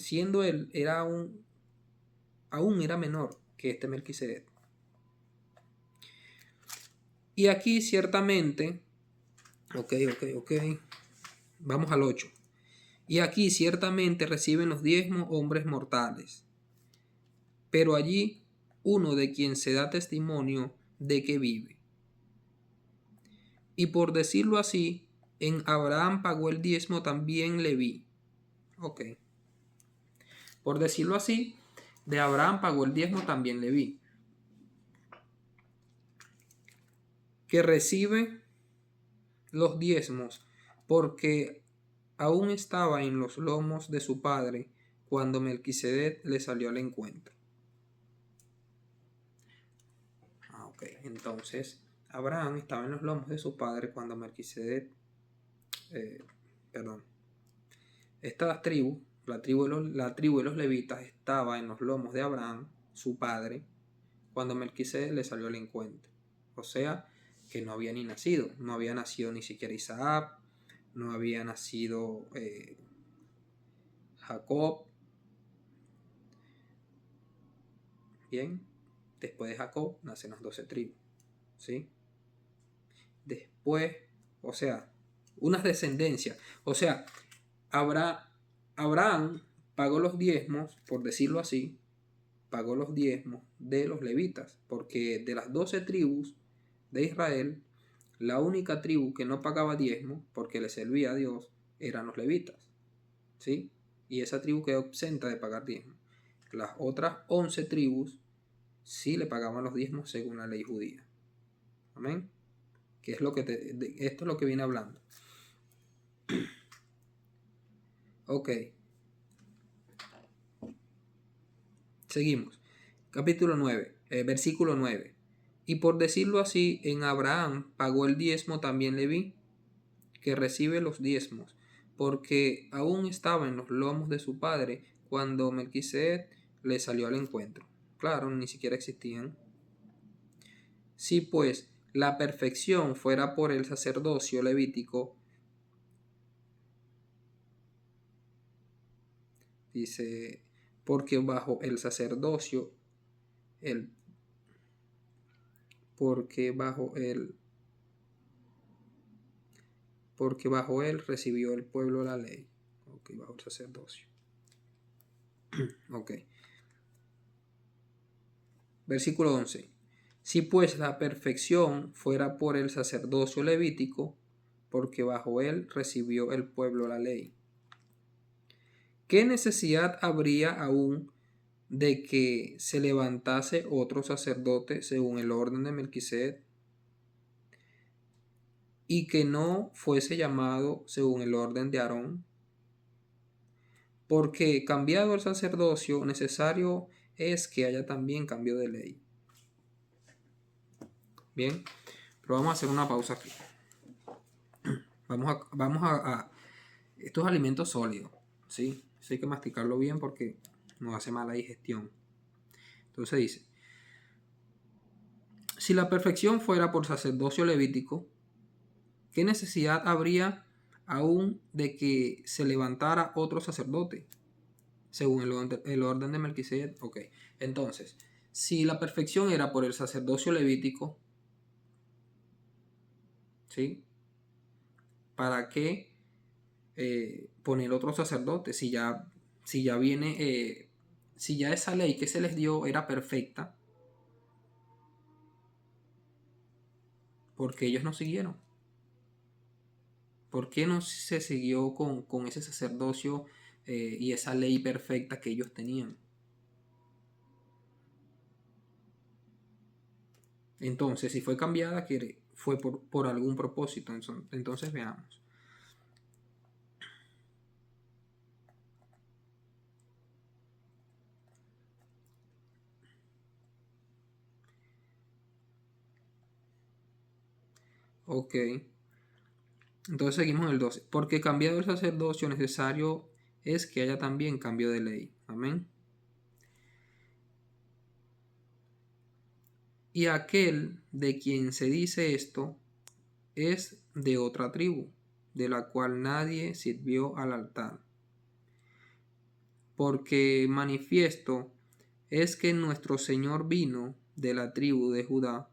era aún era menor que este Melquisedec. Y aquí ciertamente, ok, vamos al 8. Y aquí ciertamente reciben los diezmos hombres mortales, pero allí uno de quien se da testimonio de que vive. Y por decirlo así, en Abraham pagó el diezmo también Leví. Ok. Por decirlo así, de Abraham pagó el diezmo también Leví, que recibe los diezmos porque aún estaba en los lomos de su padre cuando Melquisedec le salió al encuentro. Ok, entonces Abraham estaba en los lomos de su padre cuando Melquisedec, esta tribu, la tribu de los levitas estaba en los lomos de Abraham, su padre, cuando Melquisedec le salió al encuentro. O sea, que no había ni nacido, no había nacido ni siquiera Isaac, no había nacido Jacob. Bien, después de Jacob nacen las 12 tribus, ¿sí? Después, o sea, unas descendencias, o sea, Abraham pagó los diezmos, por decirlo así, pagó los diezmos de los levitas, porque de las 12 tribus de Israel, la única tribu que no pagaba diezmo, porque le servía a Dios, eran los levitas, ¿sí? Y esa tribu quedó exenta de pagar diezmo. Las otras 11 tribus sí le pagaban los diezmos según la ley judía. Amén. Que es lo que esto es lo que viene hablando. Ok. Seguimos. Capítulo 9, versículo 9. Y por decirlo así, en Abraham pagó el diezmo también Leví, que recibe los diezmos, porque aún estaba en los lomos de su padre cuando Melquisedec le salió al encuentro. claro, ni siquiera existían. Si pues la perfección fuera por el sacerdocio levítico, dice, porque bajo el sacerdocio, porque bajo él recibió el pueblo la ley. Ok, bajo el sacerdocio. Ok. Versículo 11. Si pues la perfección fuera por el sacerdocio levítico, porque bajo él recibió el pueblo la ley, ¿qué necesidad habría aún de que se levantase otro sacerdote según el orden de Melquisedec, y que no fuese llamado según el orden de Aarón? Porque cambiado el sacerdocio, necesario es que haya también cambio de ley. Bien, pero vamos a hacer una pausa aquí. Vamos a estos alimentos sólidos, ¿sí? Eso hay que masticarlo bien porque nos hace mala digestión. Entonces dice, si la perfección fuera por sacerdocio levítico, ¿qué necesidad habría aún de que se levantara otro sacerdote según el orden de Melquisedec? Ok, entonces, si la perfección era por el sacerdocio levítico, ¿sí? ¿Para qué poner otro sacerdote si ya viene, si ya esa ley que se les dio era perfecta? Porque ellos no siguieron. ¿Por qué no se siguió con ese sacerdocio y esa ley perfecta que ellos tenían? Entonces, si fue cambiada, fue por algún propósito. Entonces veamos. Ok. Entonces seguimos en el 12. Porque cambiado el sacerdocio, necesario es que haya también cambio de ley. Amén. Y aquel de quien se dice esto es de otra tribu, de la cual nadie sirvió al altar. Porque manifiesto es que nuestro Señor vino de la tribu de Judá,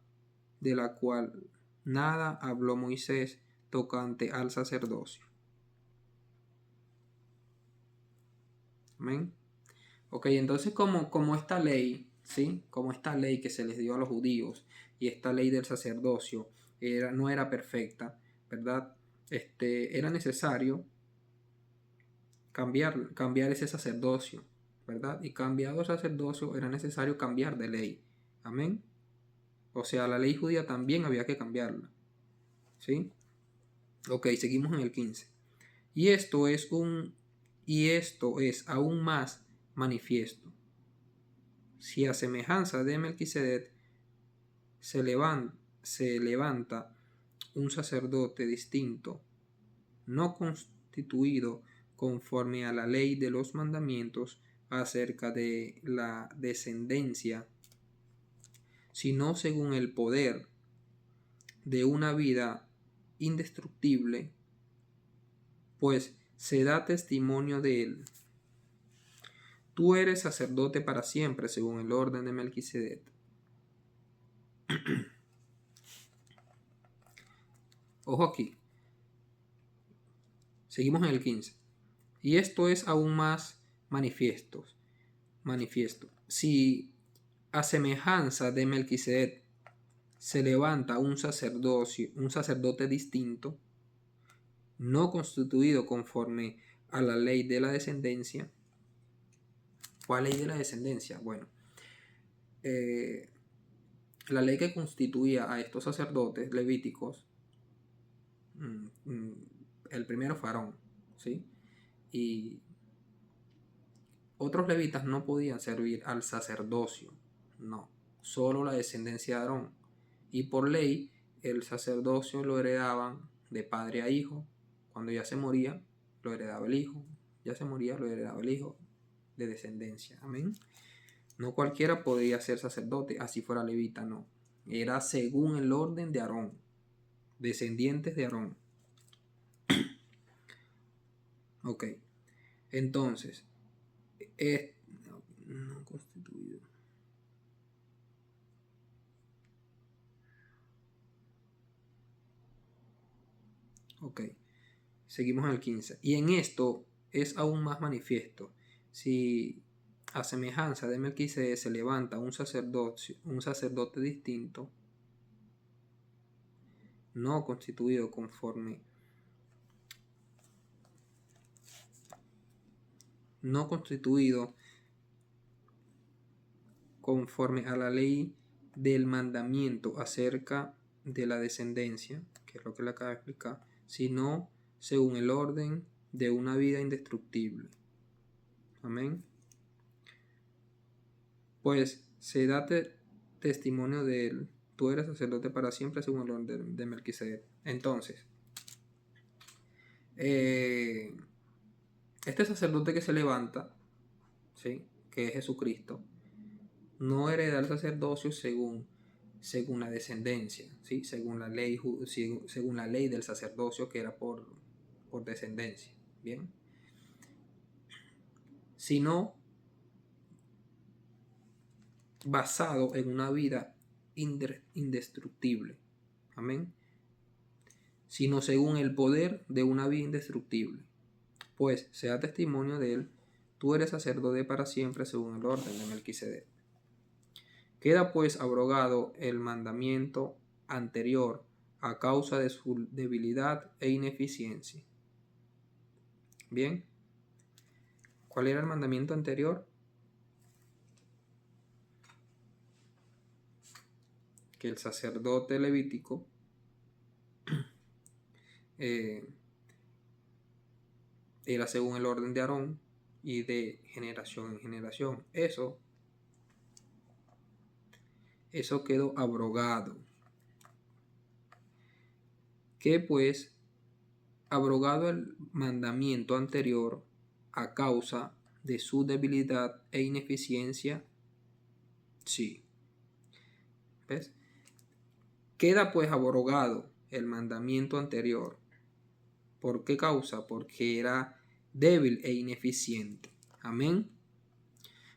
de la cual nada habló Moisés tocante al sacerdocio. Amén. Ok, entonces como esta ley, ¿sí? Como esta ley que se les dio a los judíos y esta ley del sacerdocio no era perfecta, ¿verdad? Era necesario cambiar ese sacerdocio, ¿verdad? Y cambiado el sacerdocio era necesario cambiar de ley. Amén. O sea, la ley judía también había que cambiarla. ¿Sí? Ok, seguimos en el 15. Y esto es aún más manifiesto. Si a semejanza de Melquisedec se levanta un sacerdote distinto, no constituido conforme a la ley de los mandamientos acerca de la descendencia, sino según el poder de una vida indestructible, pues se da testimonio de él. Tú eres sacerdote para siempre, según el orden de Melquisedec. Ojo aquí. Seguimos en el 15. Y esto es aún más manifiesto. Si a semejanza de Melquisedec se levanta un sacerdote distinto, no constituido conforme a la ley de la descendencia. ¿Cuál ley de la descendencia? Bueno, la ley que constituía a estos sacerdotes levíticos, el primero fue Aarón, ¿sí? Y otros levitas no podían servir al sacerdocio, no, solo la descendencia de Aarón. Y por ley, el sacerdocio lo heredaban de padre a hijo. Cuando ya se moría, lo heredaba el hijo. Ya se moría, lo heredaba el hijo, de descendencia. Amén. No cualquiera podía ser sacerdote, así fuera levita, no. Era según el orden de Aarón, descendientes de Aarón. Ok, entonces, no constituido. Ok, seguimos al 15. Y en esto es aún más manifiesto. Si a semejanza de Melquisedec se levanta un sacerdote distinto, no constituido conforme a la ley del mandamiento acerca de la descendencia, que es lo que le acabo de explicar, sino según el orden de una vida indestructible. Amén. Pues se da testimonio de él. Tú eres sacerdote para siempre según el orden de Melquisedec. Entonces, este sacerdote que se levanta, ¿sí?, que es Jesucristo, no hereda el sacerdocio según la descendencia, ¿sí?, según la ley del sacerdocio, que era por descendencia, ¿bien?, sino basado en una vida indestructible. Amén. Sino según el poder de una vida indestructible. Pues sea testimonio de él, tú eres sacerdote para siempre según el orden de Melquisedec. Queda pues abrogado el mandamiento anterior a causa de su debilidad e ineficiencia. Bien, ¿cuál era el mandamiento anterior? Que el sacerdote levítico era según el orden de Aarón y de generación en generación. Eso quedó abrogado. Que pues abrogado el mandamiento anterior a causa de su debilidad e ineficiencia. Sí. ¿Ves? Queda pues abrogado el mandamiento anterior. ¿Por qué causa? Porque era débil e ineficiente. Amén.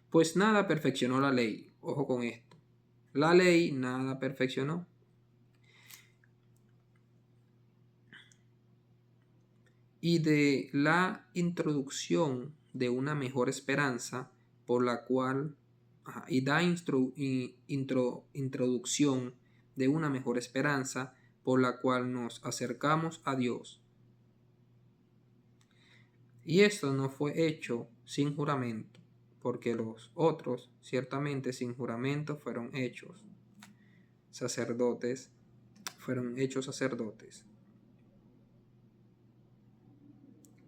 Pues nada perfeccionó la ley. Ojo con esto. La ley nada perfeccionó. Y de la introducción de una mejor esperanza por la cual introducción de una mejor esperanza por la cual nos acercamos a Dios. Y esto no fue hecho sin juramento, porque los otros ciertamente sin juramento fueron hechos sacerdotes.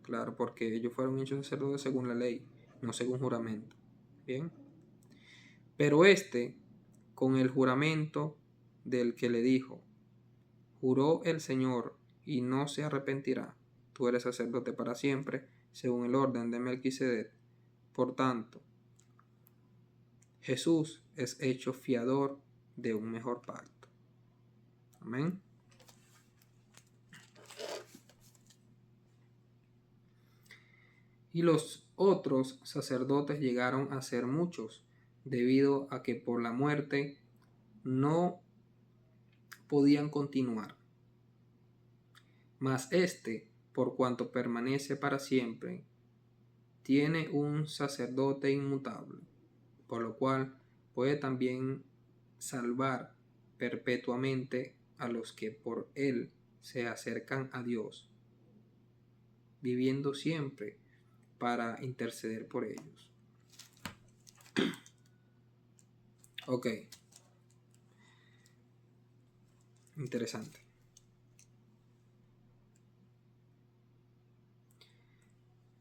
Claro, porque ellos fueron hechos sacerdotes según la ley, no según juramento. Bien. Pero con el juramento del que le dijo, juró el Señor y no se arrepentirá. Tú eres sacerdote para siempre, según el orden de Melquisedec. Por tanto, Jesús es hecho fiador de un mejor pacto. Amén. Y los otros sacerdotes llegaron a ser muchos, debido a que por la muerte no podían continuar. Mas por cuanto permanece para siempre, tiene un sacerdote inmutable, por lo cual puede también salvar perpetuamente a los que por él se acercan a Dios, viviendo siempre para interceder por ellos. Ok. Interesante.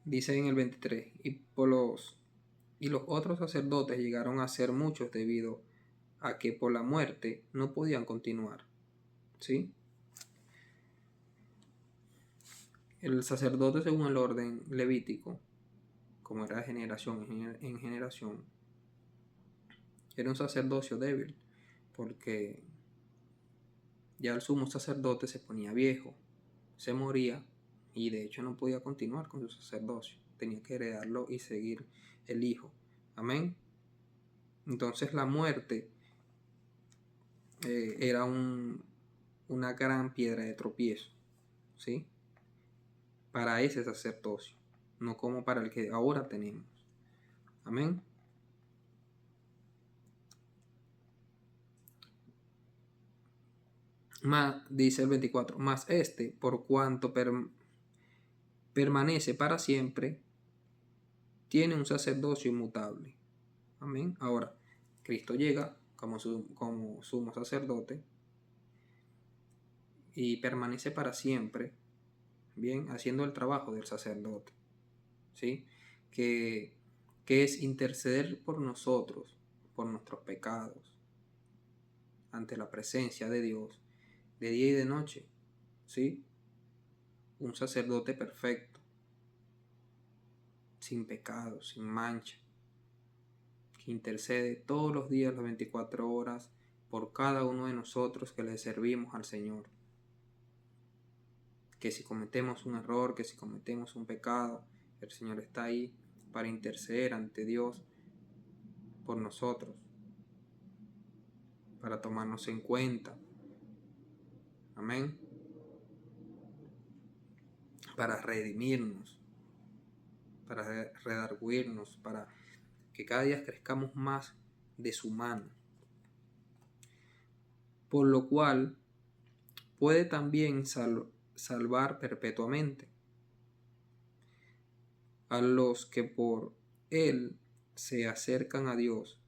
Dice en el 23, y los otros sacerdotes llegaron a ser muchos debido a que por la muerte no podían continuar. ¿Sí? El sacerdote según el orden levítico, como era de generación en generación, Era un sacerdocio débil, porque ya el sumo sacerdote se ponía viejo, se moría y de hecho no podía continuar con su sacerdocio. Tenía que heredarlo y seguir el hijo. Amén. Entonces la muerte era una gran piedra de tropiezo, ¿sí? Para ese sacerdocio, no como para el que ahora tenemos. Amén. Dice el 24, mas por cuanto permanece para siempre, tiene un sacerdocio inmutable. Amén. Ahora, Cristo llega como sumo sacerdote y permanece para siempre, bien, haciendo el trabajo del sacerdote, ¿sí? Que es interceder por nosotros, por nuestros pecados, ante la presencia de Dios, de día y de noche, ¿sí? Un sacerdote perfecto, sin pecado, sin mancha, que intercede todos los días, las 24 horas, por cada uno de nosotros que le servimos al Señor. Que si cometemos un error, que si cometemos un pecado, el Señor está ahí para interceder ante Dios por nosotros, para tomarnos en cuenta. Amén. Para redimirnos, para redarguirnos, para que cada día crezcamos más de su mano. Por lo cual puede también salvar perpetuamente a los que por él se acercan a Dios,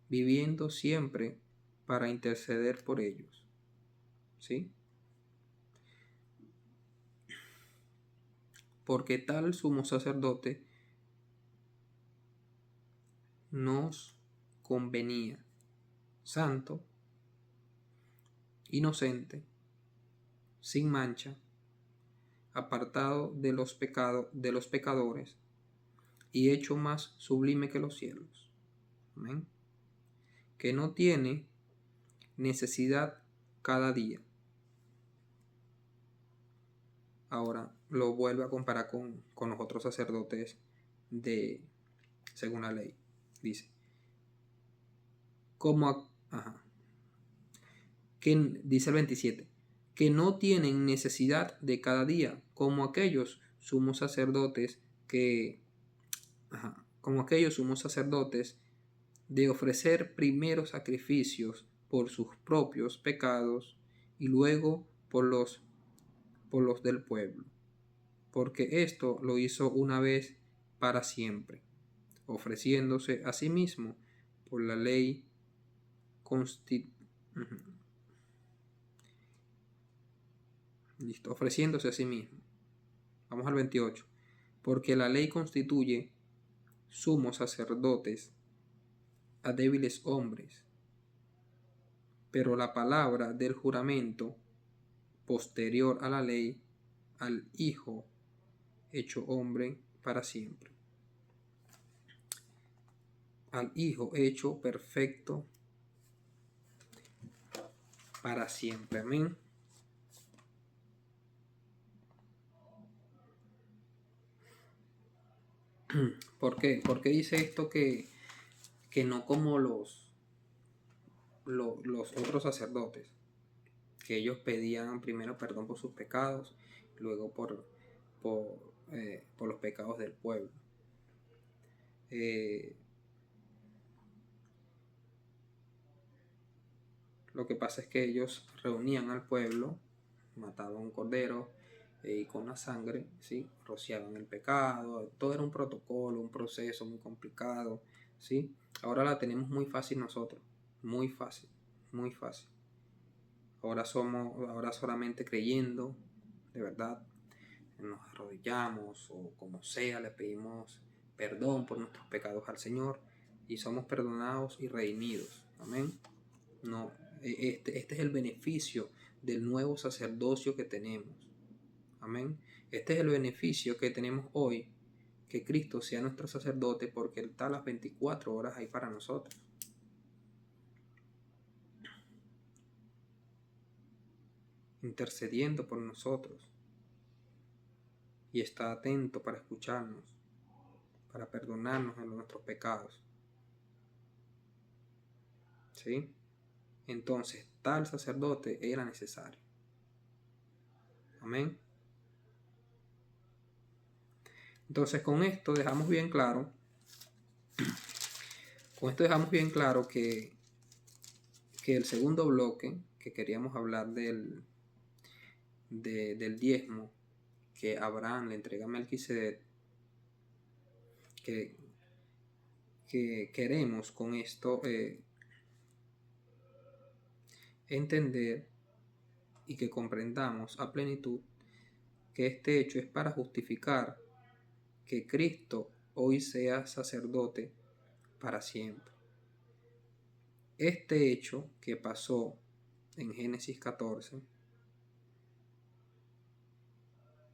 viviendo siempre para interceder por ellos. ¿Sí? Porque tal sumo sacerdote nos convenía, santo, inocente, sin mancha, apartado de los pecadores y hecho más sublime que los cielos. Amén. Que no tiene necesidad cada día. Ahora lo vuelve a comparar con los otros sacerdotes según la ley. Dice, dice el 27, que no tienen necesidad de cada día, como aquellos sumos sacerdotes de ofrecer primero sacrificios por sus propios pecados y luego por los del pueblo, porque esto lo hizo una vez para siempre, ofreciéndose a sí mismo por la ley ofreciéndose a sí mismo. Vamos al 28. Porque la ley constituye sumos sacerdotes a débiles hombres, pero la palabra del juramento posterior a la ley, al Hijo hecho hombre para siempre, al Hijo hecho perfecto para siempre. Amén. ¿Por qué? Porque dice esto que no como los otros sacerdotes, que ellos pedían primero perdón por sus pecados, luego por los pecados del pueblo. Lo que pasa es que ellos reunían al pueblo, mataban un cordero y con la sangre, ¿sí?, rociaban el pecado. Todo era un protocolo, un proceso muy complicado, ¿sí? Ahora la tenemos muy fácil nosotros, muy fácil, muy fácil. Ahora solamente creyendo, de verdad, nos arrodillamos o como sea, le pedimos perdón por nuestros pecados al Señor y somos perdonados y redimidos. Amén. No, este es el beneficio del nuevo sacerdocio que tenemos. Amén. Este es el beneficio que tenemos hoy, que Cristo sea nuestro sacerdote, porque Él está las 24 horas ahí para nosotros. Intercediendo por nosotros. Y está atento para escucharnos, para perdonarnos en nuestros pecados. ¿Sí? Entonces, tal sacerdote era necesario. Amén. Entonces, con esto dejamos bien claro que el segundo bloque, que queríamos hablar del diezmo que Abraham le entrega a Melquisedec, que queremos con esto entender y que comprendamos a plenitud que este hecho es para justificar que Cristo hoy sea sacerdote para siempre. Este hecho que pasó en Génesis 14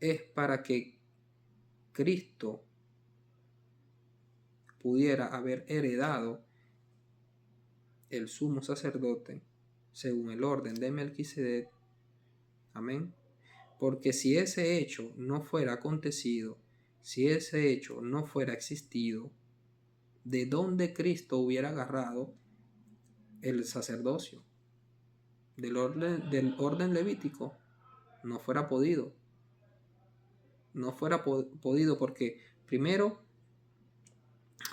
es para que Cristo pudiera haber heredado el sumo sacerdote según el orden de Melquisedec. Amén. Porque si ese hecho no fuera acontecido, si ese hecho no fuera existido, ¿de dónde Cristo hubiera agarrado el sacerdocio? Del orden levítico. No fuera podido. No fuera podido porque primero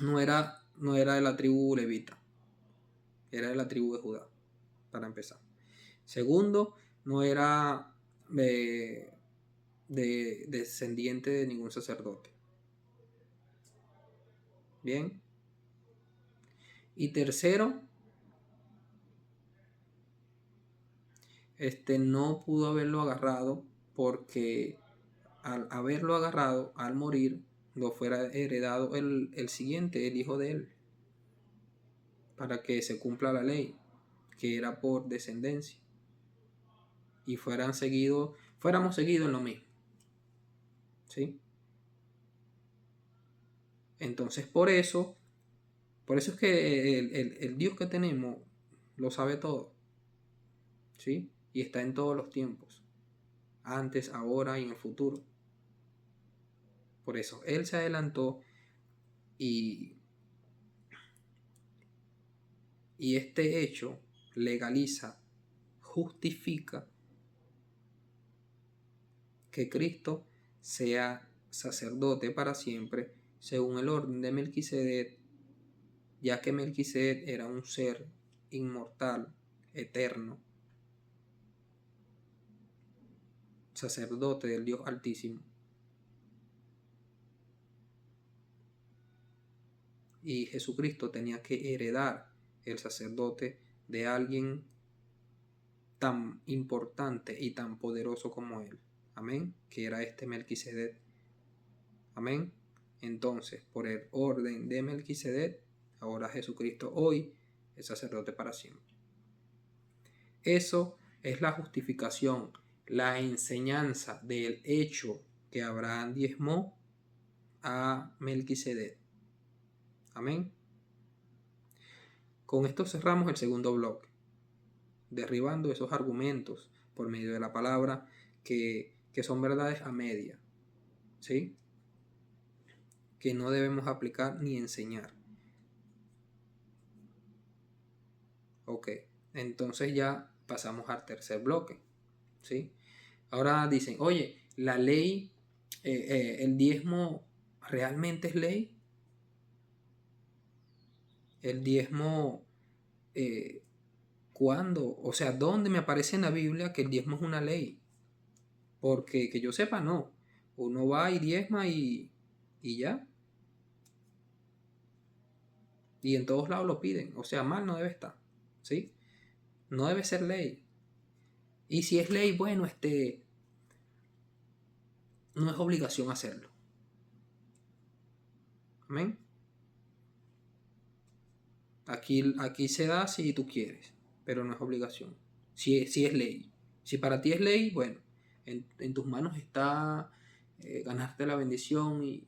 no era de la tribu levita, era de la tribu de Judá, para empezar. Segundo, no era de descendiente de ningún sacerdote. Bien. Y tercero, no pudo haberlo agarrado porque al haberlo agarrado, al morir, lo fuera heredado el siguiente, el hijo de él, para que se cumpla la ley, que era por descendencia, y fuéramos seguidos en lo mismo. ¿Sí? Entonces por eso es que el Dios que tenemos lo sabe todo. ¿Sí? Y está en todos los tiempos, antes, ahora y en el futuro. Por eso Él se adelantó y este hecho legaliza, justifica que Cristo sea sacerdote para siempre según el orden de Melquisedec, ya que Melquisedec era un ser inmortal, eterno, sacerdote del Dios Altísimo. Y Jesucristo tenía que heredar el sacerdote de alguien tan importante y tan poderoso como él. Amén. Que era Melquisedec. Amén. Entonces, por el orden de Melquisedec, ahora Jesucristo hoy es sacerdote para siempre. Eso es la justificación, la enseñanza del hecho que Abraham diezmó a Melquisedec. Amén. Con esto cerramos el segundo bloque, derribando esos argumentos por medio de la palabra que son verdades a media, ¿sí? Que no debemos aplicar ni enseñar. Ok, entonces ya pasamos al tercer bloque, ¿sí? Ahora dicen, oye, la ley, el diezmo realmente es ley. El diezmo, ¿cuándo? O sea, ¿dónde me aparece en la Biblia que el diezmo es una ley? Porque que yo sepa, no. Uno va y diezma y ya. Y en todos lados lo piden. O sea, mal no debe estar. ¿Sí? No debe ser ley. Y si es ley, bueno, no es obligación hacerlo. Amén. Aquí se da si tú quieres, pero no es obligación. Si es ley. Si para ti es ley, bueno, en tus manos está ganarte la bendición y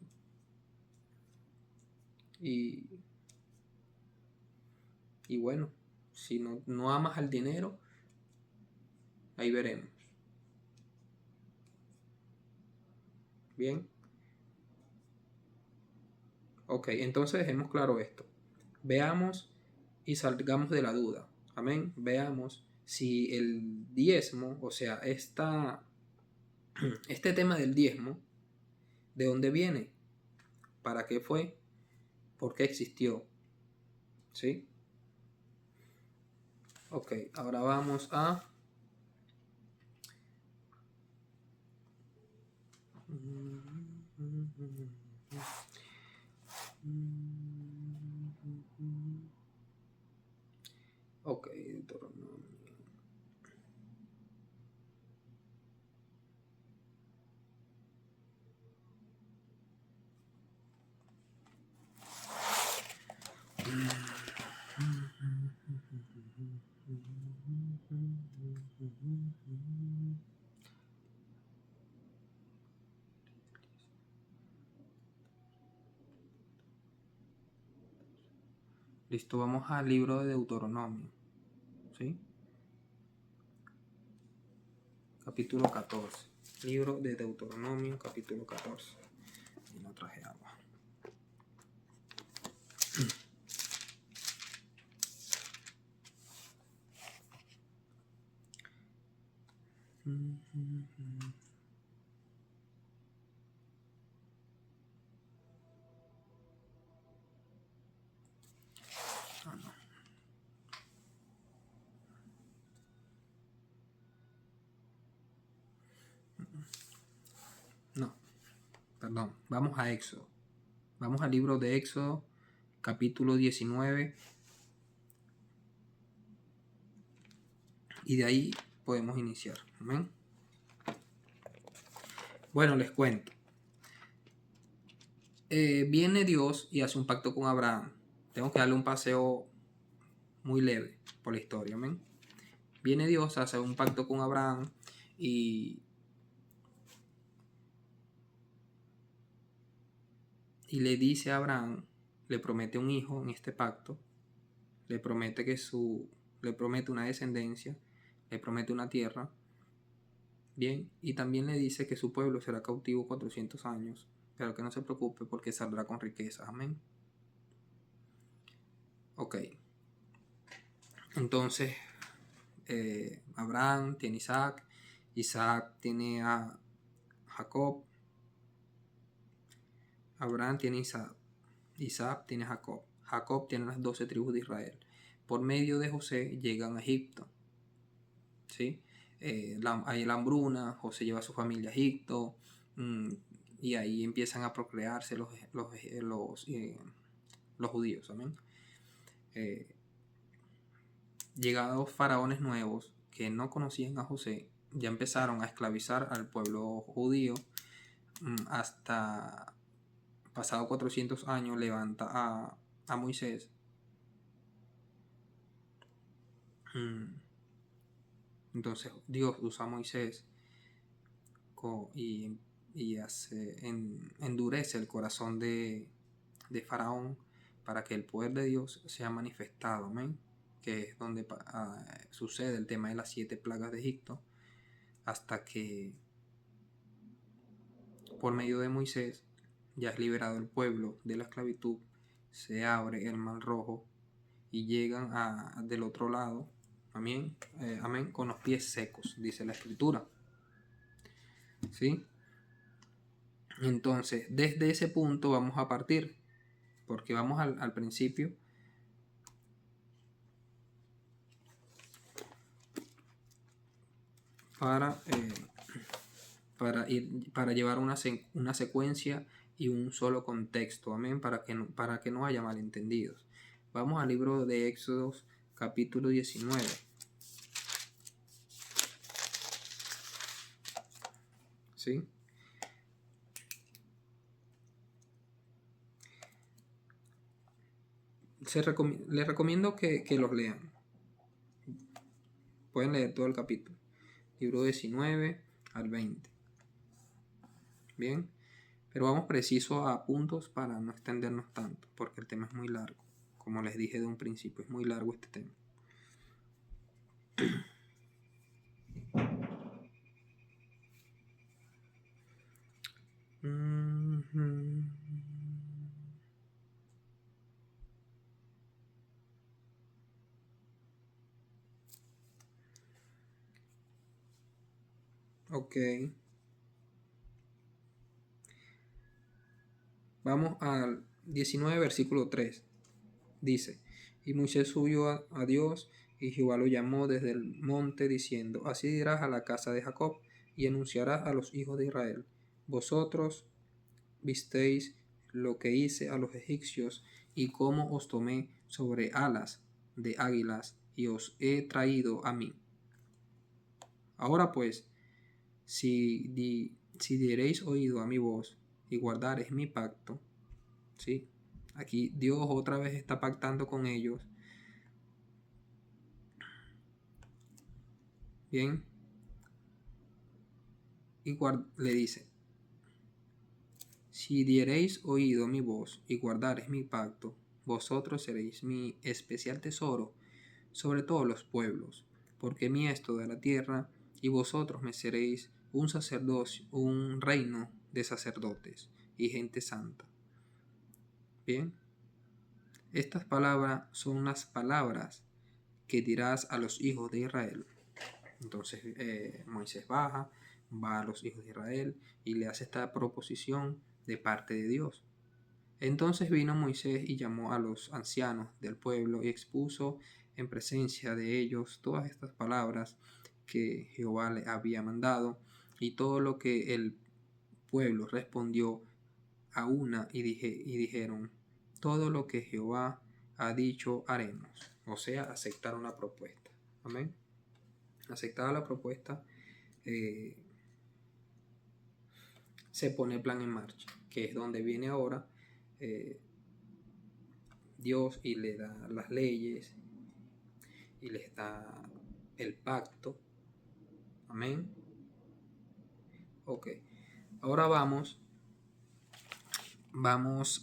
Y, y bueno, si no amas al dinero, ahí veremos. Bien. Ok, entonces dejemos claro esto. Veamos y salgamos de la duda. Amén. Veamos si el diezmo, o sea, este tema del diezmo, ¿de dónde viene? ¿Para qué fue? ¿Por qué existió? ¿Sí? Ok, ahora vamos a... Ok, Deuteronomio. Listo, vamos al libro de Deuteronomio, ¿sí? Capítulo 14. Libro de Deuteronomio, capítulo 14. Y no traje agua. No, perdón. Vamos a Éxodo. Vamos al libro de Éxodo, capítulo 19. Y de ahí podemos iniciar. ¿Amén? Bueno, les cuento. Viene Dios y hace un pacto con Abraham. Tengo que darle un paseo muy leve por la historia. ¿Amén? Viene Dios, hace un pacto con Abraham y le dice a Abraham, le promete un hijo en este pacto, le promete le promete una descendencia, le promete una tierra, bien, y también le dice que su pueblo será cautivo 400 años, pero que no se preocupe porque saldrá con riqueza. Amén. Ok, entonces Abraham tiene Isaac, Isaac tiene a Jacob, Abraham tiene Isaac, Isaac tiene a Jacob, Jacob tiene las 12 tribus de Israel. Por medio de José llegan a Egipto, ¿sí? Hay la hambruna, José lleva a su familia a Egipto, y ahí empiezan a procrearse los judíos. ¿Amén? Llegados faraones nuevos que no conocían a José, ya empezaron a esclavizar al pueblo judío, hasta pasado 400 años levanta a Moisés. Entonces Dios usa a Moisés y endurece el corazón de Faraón para que el poder de Dios sea manifestado. Amén. Que es donde sucede el tema de las 7 plagas de Egipto, hasta que por medio de Moisés ya es liberado el pueblo de la esclavitud, se abre el mar rojo y llegan del otro lado, amén, amén, con los pies secos, dice la escritura. ¿Sí? Entonces, desde ese punto vamos a partir, porque vamos al principio. Para llevar una secuencia y un solo contexto, amén, para que no haya malentendidos. Vamos al libro de Éxodo, capítulo 19. ¿Sí? Les recomiendo que los lean. Pueden leer todo el capítulo. Libro 19 al 20. Bien. Pero vamos preciso a puntos para no extendernos tanto, porque el tema es muy largo. Como les dije de un principio, es muy largo este tema. Ok. Vamos al 19, versículo 3. Dice, y Moisés subió a Dios, y Jehová lo llamó desde el monte, diciendo, así dirás a la casa de Jacob, y anunciarás a los hijos de Israel, vosotros visteis lo que hice a los egipcios, y cómo os tomé sobre alas de águilas, y os he traído a mí. Ahora pues, si diereis oído a mi voz, y guardareis mi pacto, ¿sí? Aquí Dios otra vez está pactando con ellos. Bien. Y le dice, si diereis oído a mi voz y guardareis mi pacto, vosotros seréis mi especial tesoro sobre todos los pueblos, porque mi es toda la tierra, y vosotros me seréis un sacerdocio, un reino de sacerdotes y gente santa. Bien. Estas palabras son las palabras que dirás a los hijos de Israel. Entonces Moisés va a los hijos de Israel y le hace esta proposición de parte de Dios. Entonces vino Moisés y llamó a los ancianos del pueblo y expuso en presencia de ellos todas estas palabras que Jehová le había mandado, y todo lo que el pueblo respondió a una y dijeron, todo lo que Jehová ha dicho haremos. O sea, aceptaron la propuesta. Amén. Aceptada la propuesta, se pone el plan en marcha, que es donde viene ahora Dios y le da las leyes y les da el pacto. Amén. Ok. Ahora vamos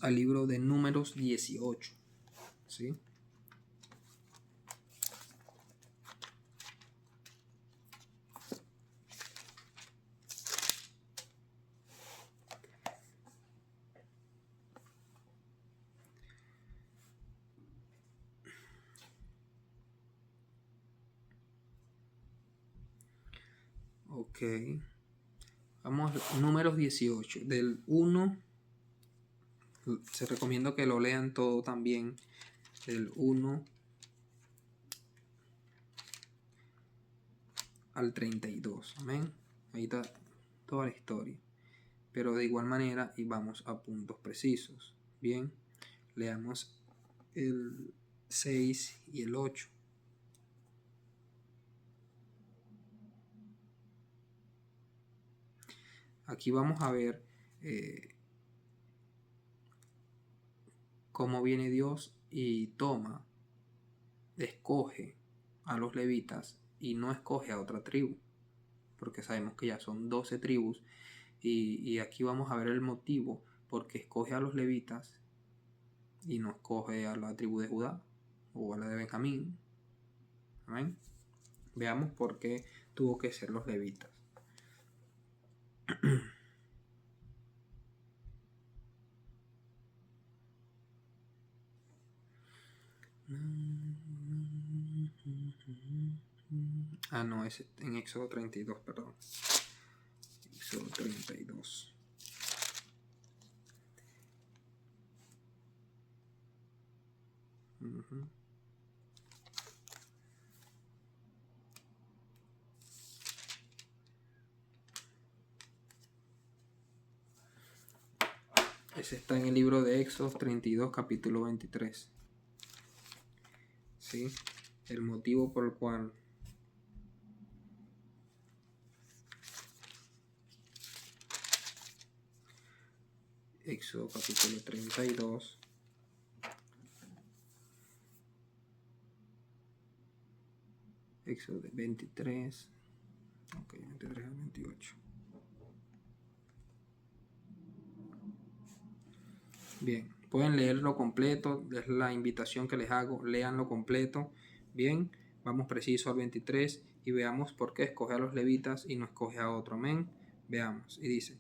al libro de Números 18. ¿Sí? Ok. Vamos a Números 18. Del 1, se recomienda que lo lean todo también. Del 1 al 32. Amén. Ahí está toda la historia. Pero de igual manera, y vamos a puntos precisos. Bien, leamos el 6 y el 8. Aquí vamos a ver cómo viene Dios y escoge a los levitas y no escoge a otra tribu, porque sabemos que ya son 12 tribus, y aquí vamos a ver el motivo porque escoge a los levitas y no escoge a la tribu de Judá o a la de Benjamín. Amén. Veamos por qué tuvo que ser los levitas. No, es en Éxodo 32, perdón. Éxodo 32. Ese está en el libro de Éxodo 32, capítulo 23. ¿Sí? El motivo por el cual Éxodo capítulo 32. Éxodo 23. Ok, 23 al 28. Bien, pueden leerlo completo, es la invitación que les hago, léanlo completo. Bien, vamos preciso al 23 y veamos por qué escoge a los levitas y no escoge a otro. Amén. Veamos, y dice,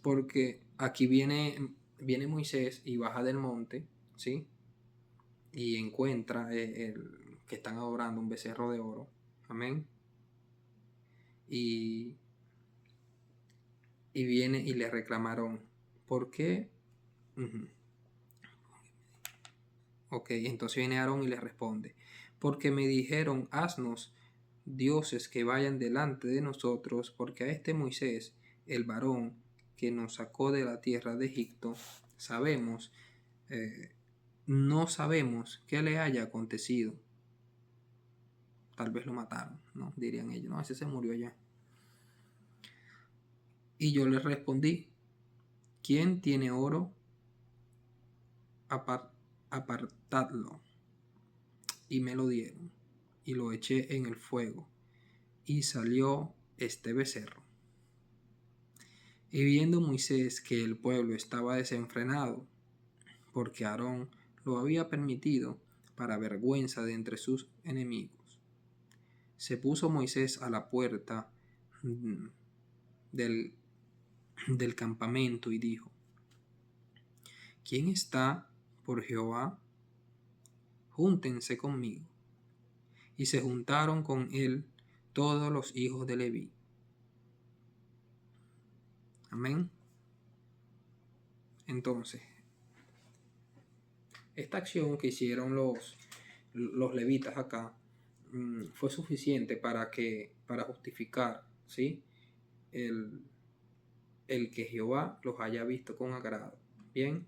porque aquí viene Moisés y baja del monte, ¿sí? Y encuentra que están adorando un becerro de oro. Amén. Y viene y le reclamaron, ¿por qué? Ok, entonces viene Aarón y le responde, porque me dijeron, haznos dioses que vayan delante de nosotros, porque a este Moisés, el varón que nos sacó de la tierra de Egipto, sabemos, no sabemos qué le haya acontecido. Tal vez lo mataron, ¿no? Dirían ellos, no, ese se murió ya. Y yo les respondí, ¿quién tiene oro? Apartadlo. Y me lo dieron, y lo eché en el fuego, y salió este becerro. Y viendo Moisés que el pueblo estaba desenfrenado, porque Aarón lo había permitido para vergüenza de entre sus enemigos, se puso Moisés a la puerta del campamento y dijo, ¿quién está por Jehová? Júntense conmigo. Y se juntaron con él todos los hijos de Leví. Amén. Entonces, esta acción que hicieron los levitas acá fue suficiente para justificar, ¿sí? el que Jehová los haya visto con agrado. Bien,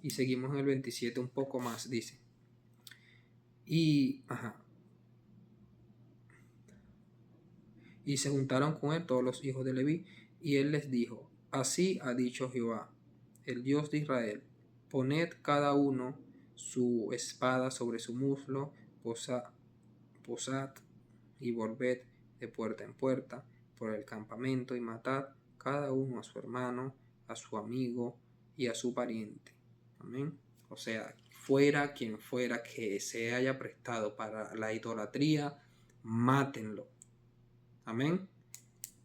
y seguimos en el 27 un poco más, dice. Y se juntaron con él todos los hijos de Leví, y él les dijo, así ha dicho Jehová, el Dios de Israel, poned cada uno su espada sobre su muslo, posad y volved de puerta en puerta por el campamento y matad cada uno a su hermano, a su amigo y a su pariente. Amén. O sea, fuera quien fuera que se haya prestado para la idolatría, mátenlo. Amén.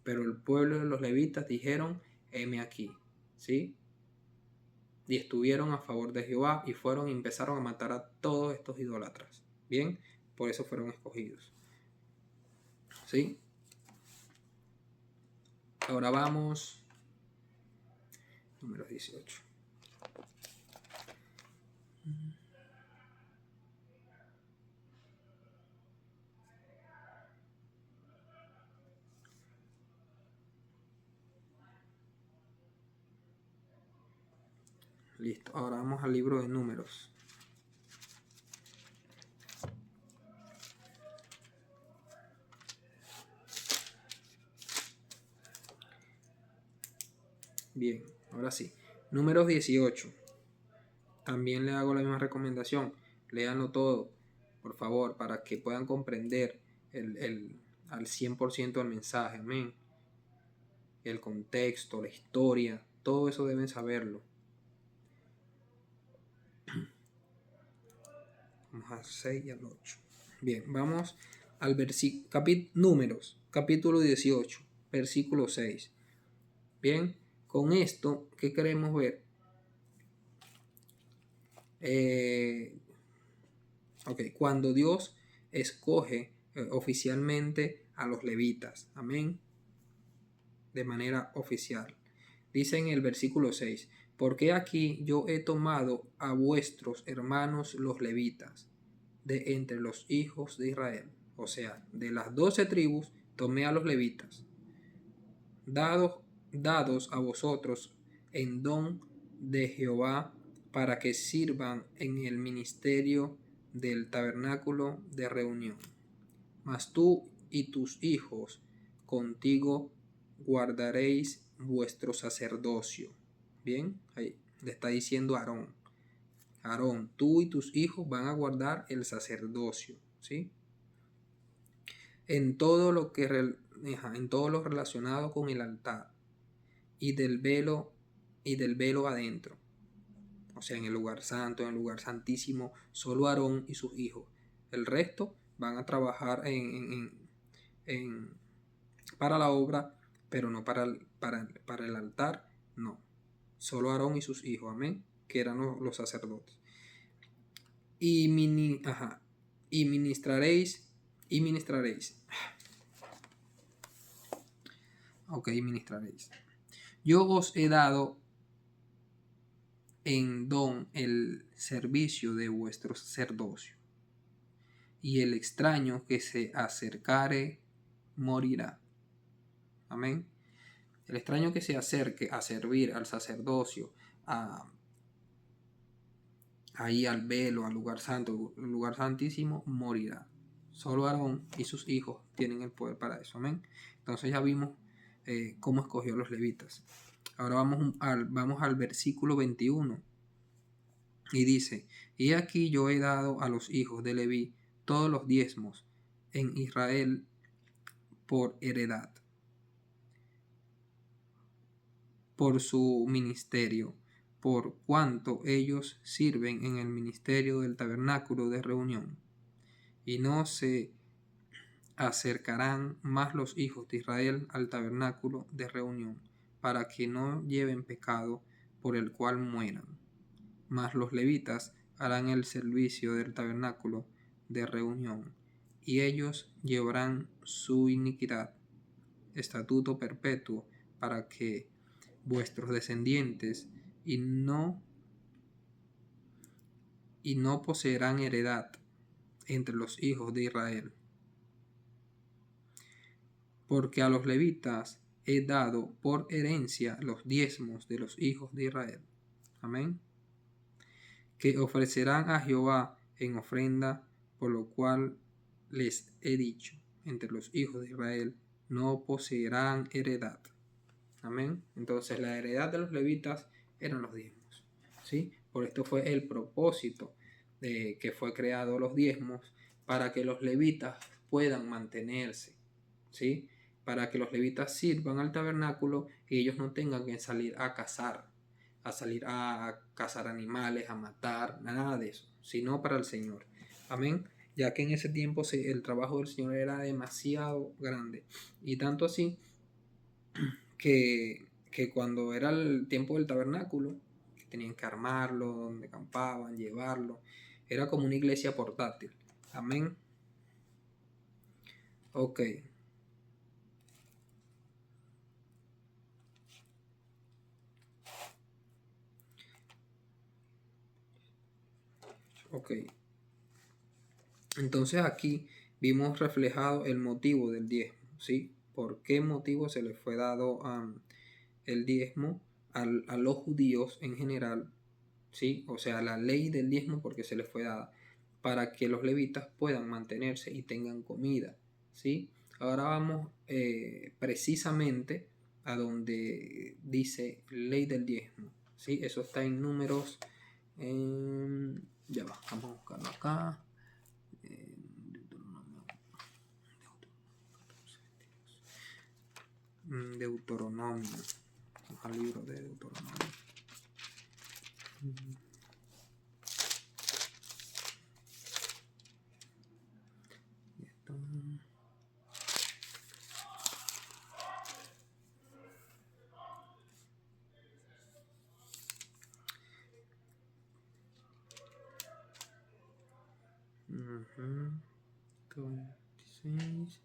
Pero el pueblo de los levitas dijeron, heme aquí, ¿sí? Y estuvieron a favor de Jehová y fueron y empezaron a matar a todos estos idólatras. Bien, por eso fueron escogidos. ¿Sí? Ahora vamos. Número 18. Listo, ahora vamos al libro de Números. Bien, ahora sí. Números 18. También le hago la misma recomendación. Léanlo todo, por favor, para que puedan comprender al 100% el mensaje. Amén. El contexto, la historia, todo eso deben saberlo. Vamos al 6 y al 8. Bien, vamos al Números, capítulo 18, versículo 6. Bien, con esto, ¿qué queremos ver? Cuando Dios escoge oficialmente a los levitas, amén, de manera oficial. Dice en el versículo 6, porque aquí yo he tomado a vuestros hermanos los levitas, de entre los hijos de Israel. O sea, de las 12 tribus tomé a los levitas, dados a vosotros en don de Jehová, para que sirvan en el ministerio del tabernáculo de reunión. Mas tú y tus hijos contigo guardaréis vuestro sacerdocio. Bien, ahí le está diciendo Aarón. Aarón, tú y tus hijos van a guardar el sacerdocio, ¿sí? En todo lo relacionado con el altar y del velo y del velo adentro. O sea, en el lugar santo, en el lugar santísimo, solo Aarón y sus hijos. El resto van a trabajar para la obra, pero no para el altar, no. Solo Aarón y sus hijos, amén, que eran los sacerdotes. Y ministraréis. Ok, ministraréis. Yo os he dado en don el servicio de vuestro sacerdocio, y el extraño que se acercare morirá. Amén. El extraño que se acerque a servir al sacerdocio, ahí al velo, al lugar santo, al lugar santísimo, morirá. Solo Aarón y sus hijos tienen el poder para eso. Amén. Entonces ya vimos cómo escogió los levitas. Ahora vamos al versículo 21. Y dice: y aquí yo he dado a los hijos de Leví todos los diezmos en Israel por heredad, por su ministerio, por cuanto ellos sirven en el ministerio del tabernáculo de reunión. Y no se acercarán más los hijos de Israel al tabernáculo de reunión, para que no lleven pecado por el cual mueran. Mas los levitas harán el servicio del tabernáculo de reunión, y ellos llevarán su iniquidad, estatuto perpetuo, para que vuestros descendientes y no poseerán heredad entre los hijos de Israel. Porque a los levitas he dado por herencia los diezmos de los hijos de Israel. Amén. Que ofrecerán a Jehová en ofrenda, por lo cual les he dicho: entre los hijos de Israel no poseerán heredad. Amén. Entonces la heredad de los levitas eran los diezmos, ¿sí? Por esto fue el propósito de que fue creado los diezmos, para que los levitas puedan mantenerse, ¿sí? Para que los levitas sirvan al tabernáculo y ellos no tengan que salir a cazar, animales, a matar, nada de eso, sino para el Señor. Amén. Ya que en ese tiempo el trabajo del Señor era demasiado grande, y tanto así que cuando era el tiempo del tabernáculo, que tenían que armarlo, donde acampaban, llevarlo, era como una iglesia portátil. Amén. Ok. Ok. Entonces aquí vimos reflejado el motivo del diezmo, ¿sí? ¿Por qué motivo se le fue dado el diezmo a los judíos en general? ¿Sí? O sea, la ley del diezmo, porque se les fue dada para que los levitas puedan mantenerse y tengan comida, ¿sí? Ahora vamos precisamente a donde dice ley del diezmo, ¿sí? Eso está en Números, ya va, vamos a buscarlo acá. Deuteronomio, al libro de Deuteronomio. Uh-huh. 26 millas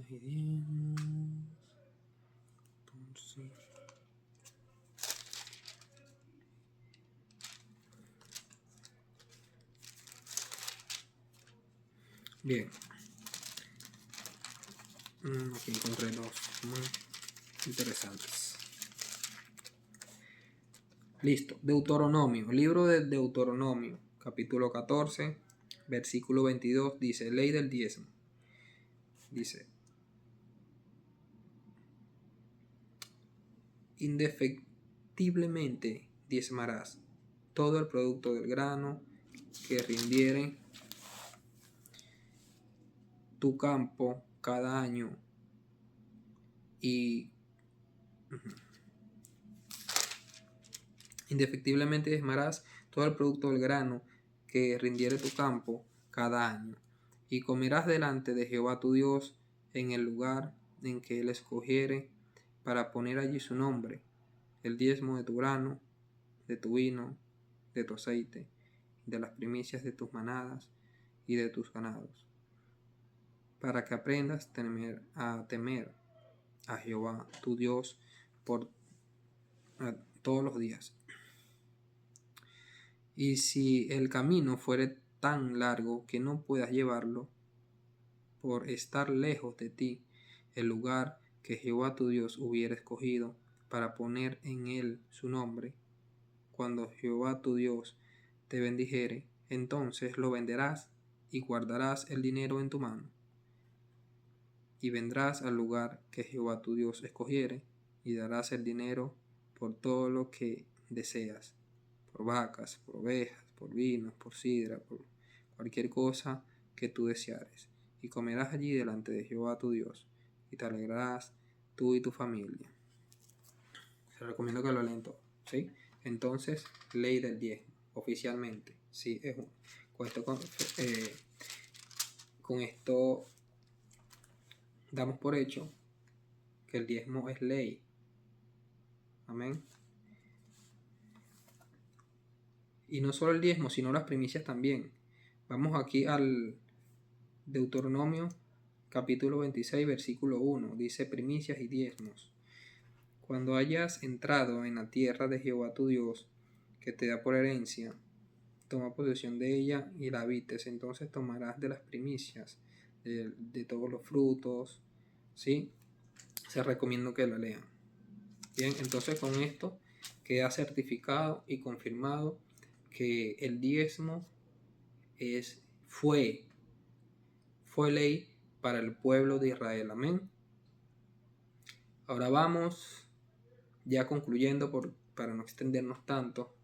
y diezmos. Entonces, bien, aquí encontré dos muy interesantes. Listo. Deuteronomio, libro de Deuteronomio, capítulo 14, versículo 22, dice: ley del diezmo. Dice: indefectiblemente diezmarás todo el producto del grano que rindiere tu campo cada año, y Indefectiblemente diezmarás todo el producto del grano que rindiere tu campo cada año, y comerás delante de Jehová tu Dios en el lugar en que él escogiere para poner allí su nombre, el diezmo de tu grano, de tu vino, de tu aceite, de las primicias de tus manadas y de tus ganados, para que aprendas temer a Jehová tu Dios por todos los días. Y si el camino fuere tan largo que no puedas llevarlo, por estar lejos de ti el lugar que Jehová tu Dios hubiera escogido para poner en él su nombre, cuando Jehová tu Dios te bendijere, entonces lo venderás y guardarás el dinero en tu mano. Y vendrás al lugar que Jehová tu Dios escogiere, y darás el dinero por todo lo que deseas, por vacas, por ovejas, por vinos, por sidra, por cualquier cosa que tú deseares. Y comerás allí delante de Jehová tu Dios, y te alegrarás tú y tu familia. Se recomiendo que lo lean todo, ¿sí? Entonces, ley del diezmo, oficialmente, ¿sí? Con esto damos por hecho que el diezmo es ley. Amén. Y no solo el diezmo, sino las primicias también. Vamos aquí al Deuteronomio capítulo 26, versículo 1. Dice primicias y diezmos. Cuando hayas entrado en la tierra de Jehová tu Dios, que te da por herencia, toma posesión de ella y la habites. Entonces tomarás de las primicias, de todos los frutos, ¿sí? Se recomiendo que la lean. Bien, entonces con esto queda certificado y confirmado que el diezmo fue ley para el pueblo de Israel. Amén. Ahora vamos, ya concluyendo para no extendernos tanto,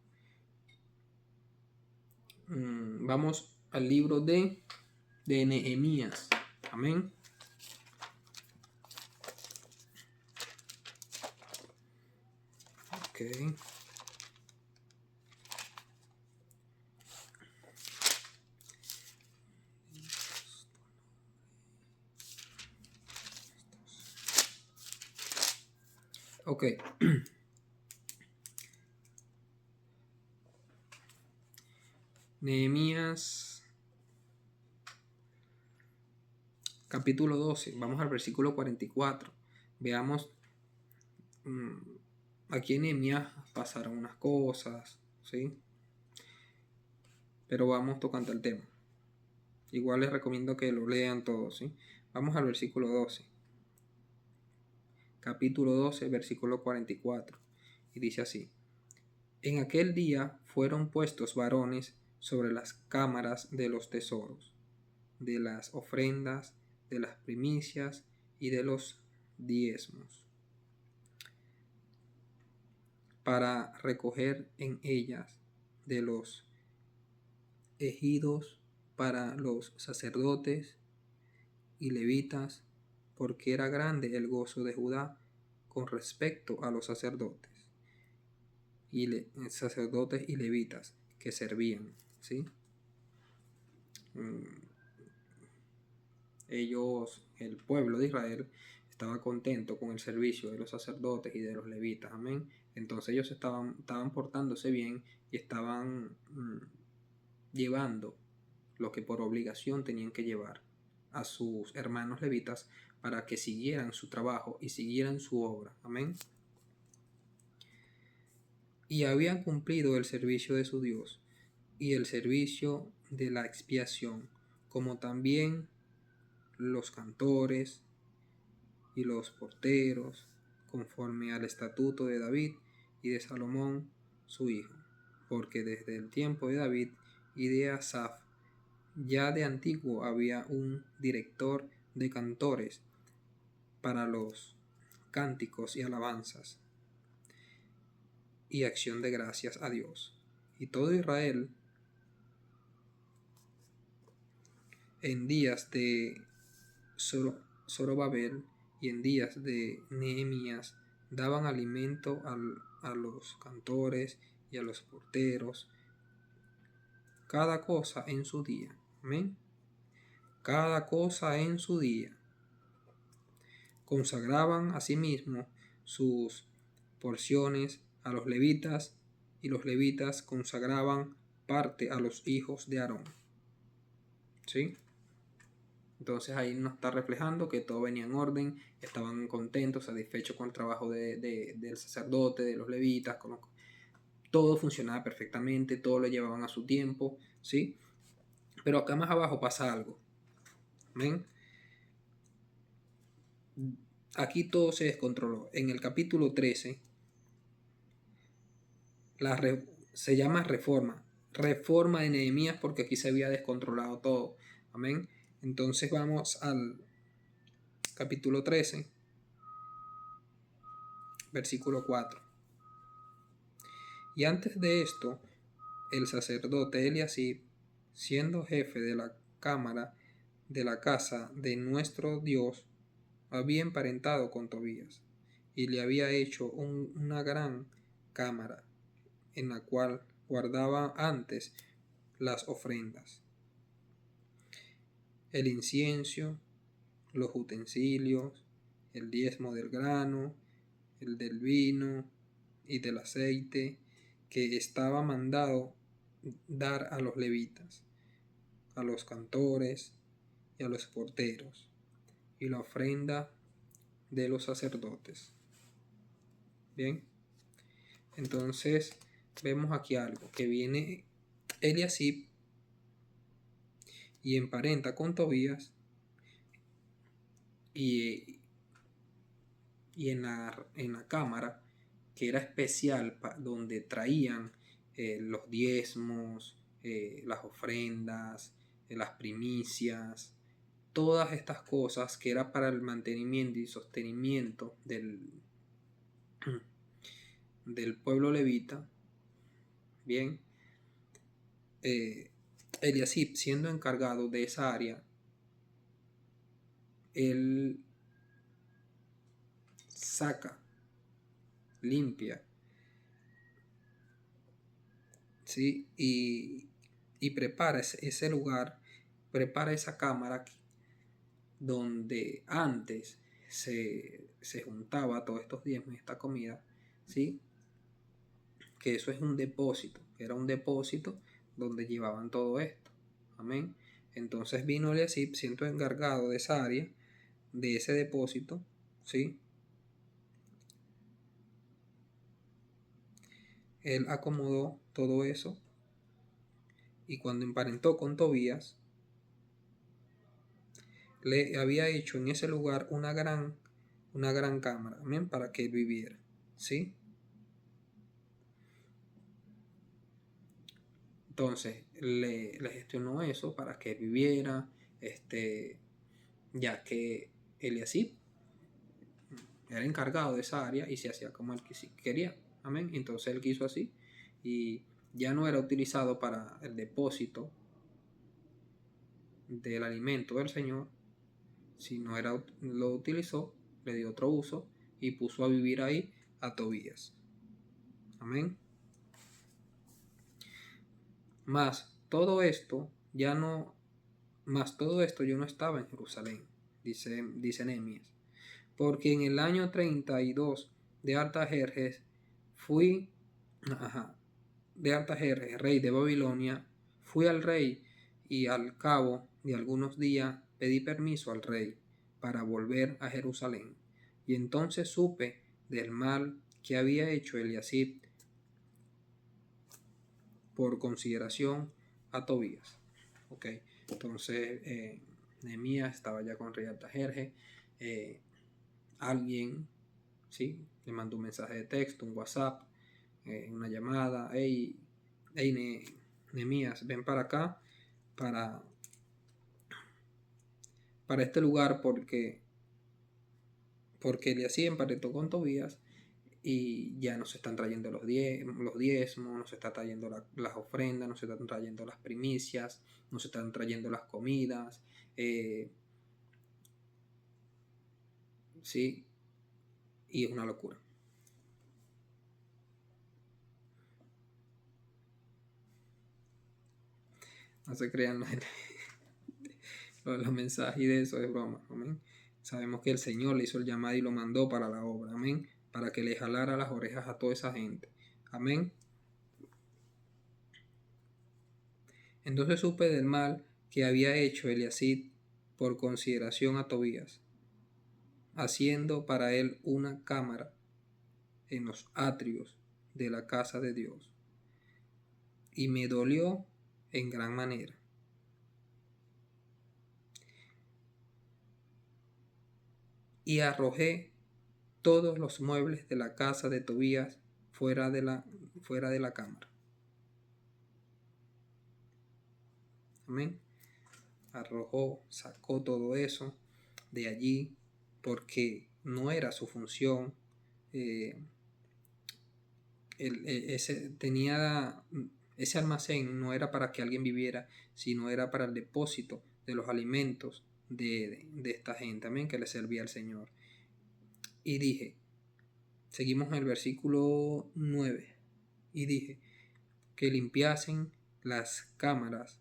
vamos al libro de Nehemías. Amén. Ok. Ok. Nehemías capítulo 12. Vamos al versículo 44. Veamos, aquí en Nehemías pasaron unas cosas, ¿sí? Pero vamos tocando el tema. Igual les recomiendo que lo lean todos, ¿sí? Vamos al versículo 12. Capítulo 12, versículo 44. Y dice así: En aquel día fueron puestos varones sobre las cámaras de los tesoros, de las ofrendas, de las primicias y de los diezmos, para recoger en ellas de los ejidos para los sacerdotes y levitas, porque era grande el gozo de Judá con respecto a los sacerdotes y levitas que servían, ¿sí? El pueblo de Israel, estaba contento con el servicio de los sacerdotes y de los levitas, amén. Entonces ellos estaban portándose bien y estaban llevando lo que por obligación tenían que llevar a sus hermanos levitas para que siguieran su trabajo y siguieran su obra, amén. Y habían cumplido el servicio de su Dios y el servicio de la expiación, como también los cantores y los porteros, conforme al estatuto de David y de Salomón su hijo, porque desde el tiempo de David y de Asaf, ya de antiguo había un director de cantores para los cánticos y alabanzas y acción de gracias a Dios. Y todo Israel en días de Zorobabel y en días de Nehemías daban alimento a los cantores y a los porteros, cada cosa en su día. Amén. Cada cosa en su día. Consagraban asimismo sus porciones a los levitas, y los levitas consagraban parte a los hijos de Aarón. ¿Sí? Entonces ahí nos está reflejando que todo venía en orden, estaban contentos, satisfechos con el trabajo del sacerdote, de los levitas, todo funcionaba perfectamente, todo lo llevaban a su tiempo, ¿sí? Pero acá más abajo pasa algo. ¿Ven? Aquí todo se descontroló. En el capítulo 13 se llama reforma de Nehemías, porque aquí se había descontrolado todo. Amén. Entonces vamos al capítulo 13, versículo 4. Y antes de esto, el sacerdote Eliasib, siendo jefe de la cámara de la casa de nuestro Dios, había emparentado con Tobías, y le había hecho una gran cámara, en la cual guardaba antes las ofrendas, el incienso, los utensilios, el diezmo del grano, el del vino y del aceite, que estaba mandado dar a los levitas, a los cantores y a los porteros, y la ofrenda de los sacerdotes. Bien, entonces vemos aquí algo, que viene Eliasib y emparenta con Tobías, y en la cámara, que era especial, donde traían los diezmos, las ofrendas, las primicias, todas estas cosas que era para el mantenimiento y sostenimiento del pueblo levita. Bien, Eliasib, siendo encargado de esa área, él saca, limpia, ¿sí? Y prepara ese lugar, prepara esa cámara donde antes se juntaba todos estos diezmos y esta comida, ¿sí? Que eso es un depósito, era un depósito donde llevaban todo esto. Amén. Entonces vino Eliasib, siendo encargado de esa área, de ese depósito, ¿sí? Él acomodó todo eso, y cuando emparentó con Tobías, le había hecho en ese lugar una gran cámara, amén, para que él viviera, ¿sí? Entonces le gestionó eso para que él viviera, ya que Eliasib era encargado de esa área y se hacía como él quería, amén. Entonces él quiso así, y ya no era utilizado para el depósito del alimento del Señor, sino lo utilizó, le dio otro uso y puso a vivir ahí a Tobías. Amén. Más todo esto yo no estaba en Jerusalén, dice Nehemías, porque en el año 32 de Artajerjes rey de Babilonia, fui al rey, y al cabo de algunos días pedí permiso al rey para volver a Jerusalén. Y entonces supe del mal que había hecho Eliasib por consideración a Tobías. Ok, entonces Nehemías estaba ya con rey Artajerjes. Alguien, ¿sí?, le mandó un mensaje de texto, un WhatsApp, una llamada: hey Nehemías, ven para acá, para este lugar, porque Eliasib emparentó con Tobías, y ya no se están trayendo los diezmos, no se está trayendo las ofrendas, no se están trayendo las primicias, no se están trayendo las comidas, ¿sí? Y es una locura. No se crean los mensajes y de eso es broma. Amén. Sabemos que el Señor le hizo el llamado y lo mandó para la obra. Amén. Para que le jalara las orejas a toda esa gente. Amén. Entonces supe del mal que había hecho Eliasib por consideración a Tobías, haciendo para él una cámara en los atrios de la casa de Dios. Y me dolió en gran manera. Y arrojé todos los muebles de la casa de Tobías fuera de la cámara. Amén. Sacó todo eso de allí porque no era su función. Ese almacén no era para que alguien viviera, sino era para el depósito de los alimentos de esta gente, amén, que le servía al Señor. Y dije, seguimos en el versículo 9, y dije, que limpiasen las cámaras,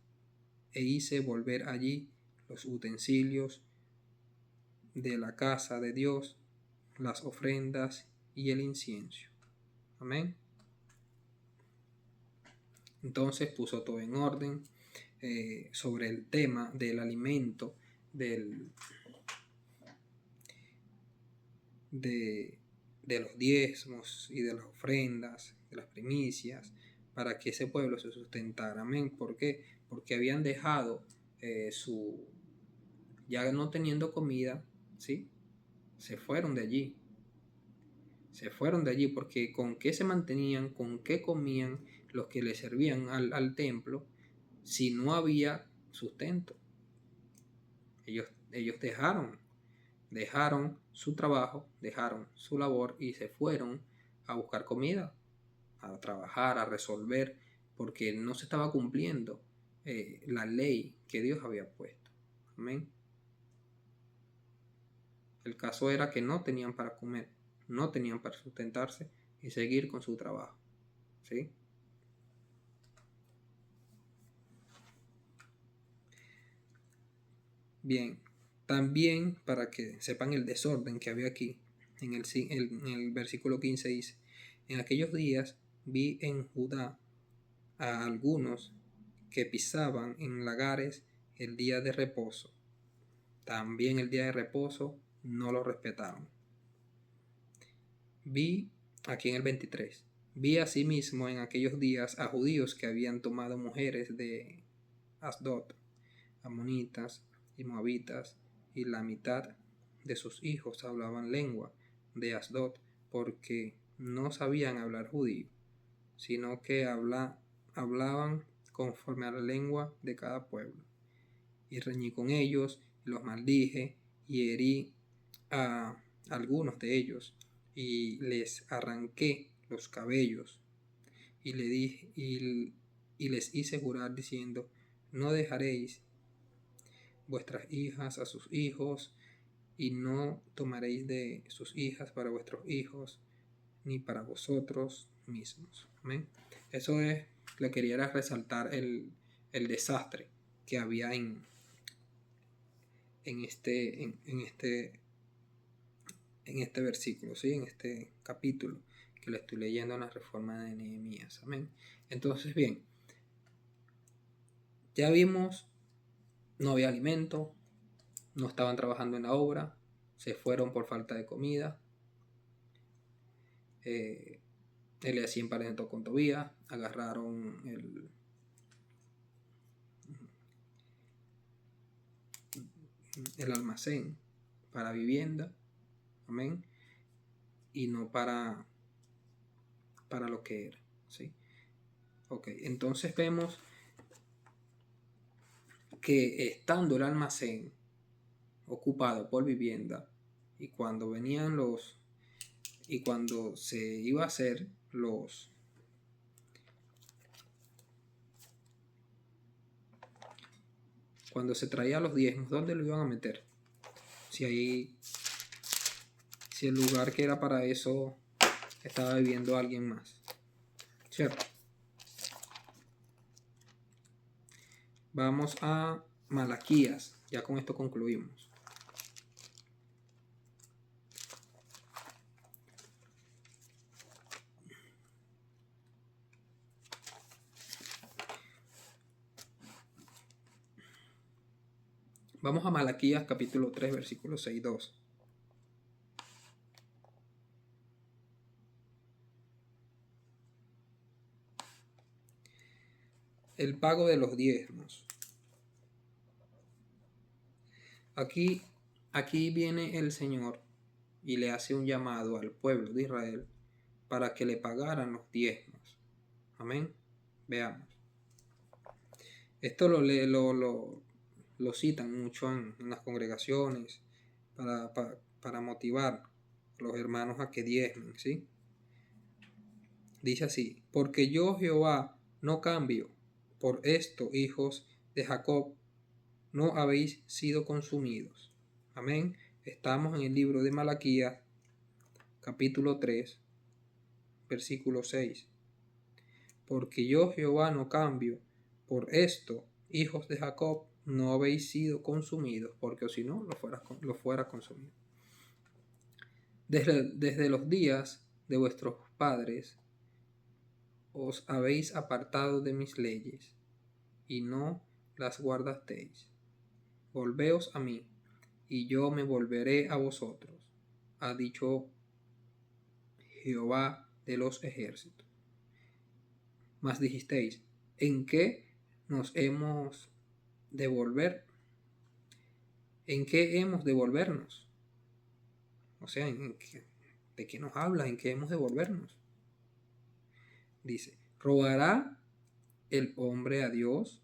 e hice volver allí los utensilios de la casa de Dios, las ofrendas y el incienso. Amén. Entonces puso todo en orden sobre el tema del alimento, de los diezmos y de las ofrendas, de las primicias, para que ese pueblo se sustentara. Amén. ¿Por qué? Porque habían dejado ya no teniendo comida, ¿sí? Se fueron de allí. Se fueron de allí porque con qué se mantenían, con qué comían los que le servían al templo si no había sustento. Ellos dejaron su trabajo, dejaron su labor y se fueron a buscar comida, a trabajar, a resolver, porque no se estaba cumpliendo la ley que Dios había puesto. Amén. El caso era que no tenían para comer, no tenían para sustentarse y seguir con su trabajo. ¿Sí? Bien, también para que sepan el desorden que había aquí, en el versículo 15 dice, en aquellos días vi en Judá a algunos que pisaban en lagares el día de reposo. También el día de reposo no lo respetaron. Vi aquí en el 23. Vi asimismo en aquellos días a judíos que habían tomado mujeres de Asdod, amonitas y moabitas, y la mitad de sus hijos hablaban lengua de Asdod, porque no sabían hablar judío, sino que hablaban conforme a la lengua de cada pueblo. Y reñí con ellos, y los maldije, y herí a algunos de ellos, y les arranqué los cabellos, y les hice jurar diciendo, no dejaréis vuestras hijas a sus hijos, y no tomaréis de sus hijas para vuestros hijos, ni para vosotros mismos. Amén. Eso le quería resaltar el desastre que había en este versículo, ¿sí? En este capítulo que le estoy leyendo en la reforma de Nehemías. Amén. Entonces, bien, ya vimos, no había alimento, no estaban trabajando en la obra, se fueron por falta de comida. Eliasib emparentó con Tobías, agarraron el almacén para vivienda, amén, y no para lo que era, ¿sí? Ok, entonces vemos que estando el almacén ocupado por vivienda, y cuando se iba a hacer cuando se traía los diezmos, ¿dónde lo iban a meter? Si el lugar que era para eso estaba viviendo alguien más, ¿cierto? Vamos a Malaquías. Ya con esto concluimos. Vamos a Malaquías capítulo 3, versículo 6-2. El pago de los diezmos. Aquí viene el Señor y le hace un llamado al pueblo de Israel para que le pagaran los diezmos. Amén. Veamos. Esto lo citan mucho en las congregaciones para motivar a los hermanos a que diezmen, ¿sí? Dice así: porque yo, Jehová, no cambio. Por esto, hijos de Jacob, no habéis sido consumidos. Amén. Estamos en el libro de Malaquías, capítulo 3, versículo 6. Porque yo, Jehová, no cambio. Por esto, hijos de Jacob, no habéis sido consumidos, porque si no, lo fuera consumido. Desde los días de vuestros padres os habéis apartado de mis leyes, y no las guardasteis. Volveos a mí, y yo me volveré a vosotros, ha dicho Jehová de los ejércitos. Mas dijisteis: ¿en qué nos hemos de volver? ¿En qué hemos de volvernos? O sea, ¿de qué nos habla? ¿En qué hemos de volvernos? Dice: ¿robará el hombre a Dios?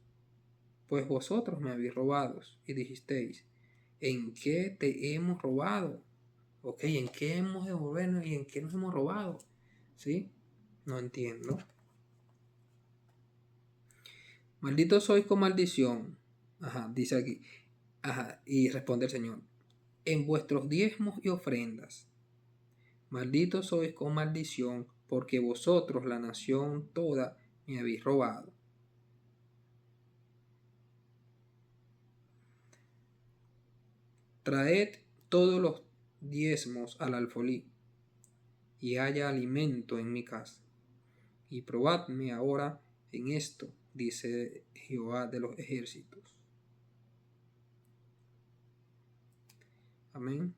Pues vosotros me habéis robado. Y dijisteis: ¿en qué te hemos robado? Ok, ¿en qué hemos de volvernos y en qué nos hemos robado? ¿Sí? No entiendo. Maldito sois con maldición. Ajá, dice aquí. Ajá, y responde el Señor: en vuestros diezmos y ofrendas. Maldito sois con maldición, porque vosotros, la nación toda, me habéis robado. Traed todos los diezmos al alfolí, y haya alimento en mi casa. Y probadme ahora en esto, dice Jehová de los ejércitos. Amén.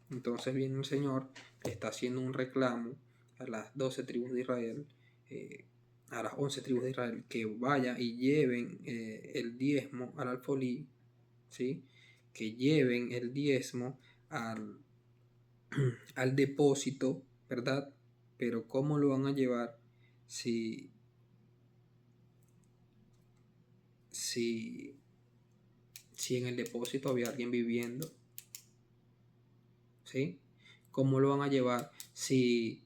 Entonces viene el Señor, que está haciendo un reclamo a las 12 tribus de Israel, a las 11 tribus de Israel, que vayan y lleven el diezmo al alfolí, ¿sí? Que lleven el diezmo al depósito, ¿verdad? Pero ¿cómo lo van a llevar si en el depósito había alguien viviendo? ¿Sí? ¿Cómo lo van a llevar si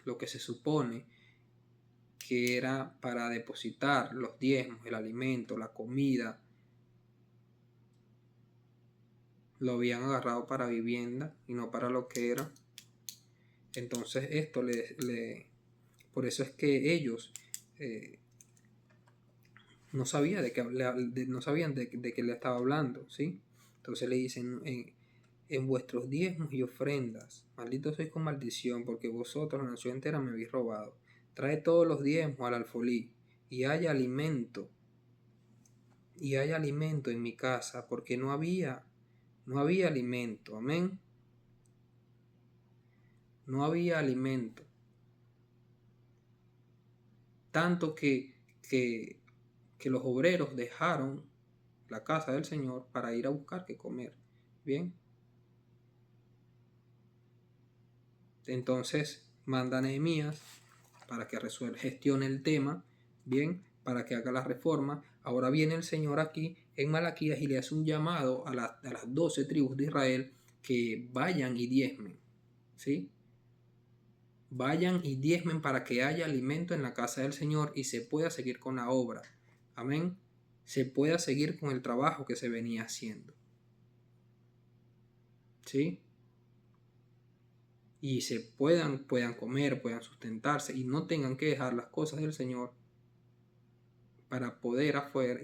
lo que se supone que era para depositar los diezmos, el alimento, la comida, lo habían agarrado para vivienda y no para lo que era? Entonces esto por eso es que ellos no sabían de qué le estaba hablando, ¿sí? Entonces le dicen: en vuestros diezmos y ofrendas, malditos sois con maldición, porque vosotros, la nación entera, me habéis robado. Trae todos los diezmos al alfolí, y haya alimento en mi casa, porque no había alimento. Amén. No había alimento. Tanto que los obreros dejaron la casa del Señor para ir a buscar qué comer. Bien. Entonces manda a Nehemías para que gestione el tema, bien, para que haga la reforma. Ahora viene el Señor aquí en Malaquías y le hace un llamado a las 12 tribus de Israel que vayan y diezmen, ¿sí? Vayan y diezmen para que haya alimento en la casa del Señor y se pueda seguir con la obra. Amén. Se pueda seguir con el trabajo que se venía haciendo. ¿Sí? y puedan comer, puedan sustentarse y no tengan que dejar las cosas del Señor para poder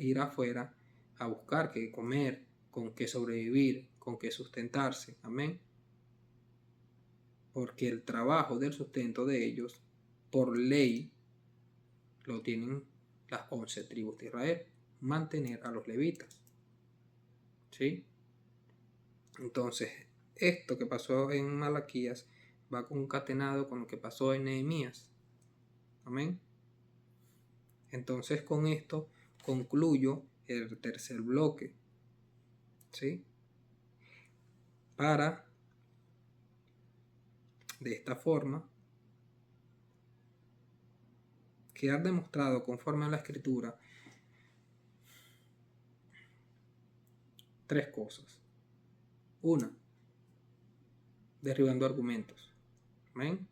ir afuera a buscar qué comer, con qué sobrevivir, con qué sustentarse. Amén. Porque el trabajo del sustento de ellos, por ley, lo tienen las 11 tribus de Israel, mantener a los levitas. ¿Sí? Entonces, esto que pasó en Malaquías va concatenado con lo que pasó en Nehemías. Amén. Entonces, con esto concluyo el tercer bloque. ¿Sí? Para, de esta forma, quedar demostrado conforme a la Escritura 3 cosas. 1. Derribando argumentos. Amén.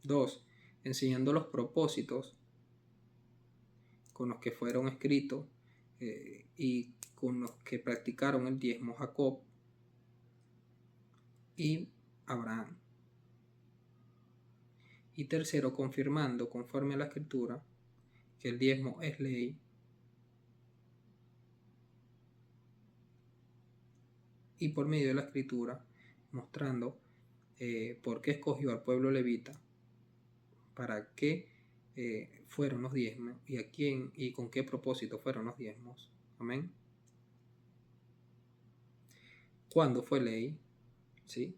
2. Enseñando los propósitos con los que fueron escritos y con los que practicaron el diezmo Jacob y Abraham. Y 3, confirmando conforme a la Escritura que el diezmo es ley y por medio de la Escritura mostrando por qué escogió al pueblo levita, para qué fueron los diezmos y a quién y con qué propósito fueron los diezmos. Amén. ¿Cuándo fue ley? ¿Sí?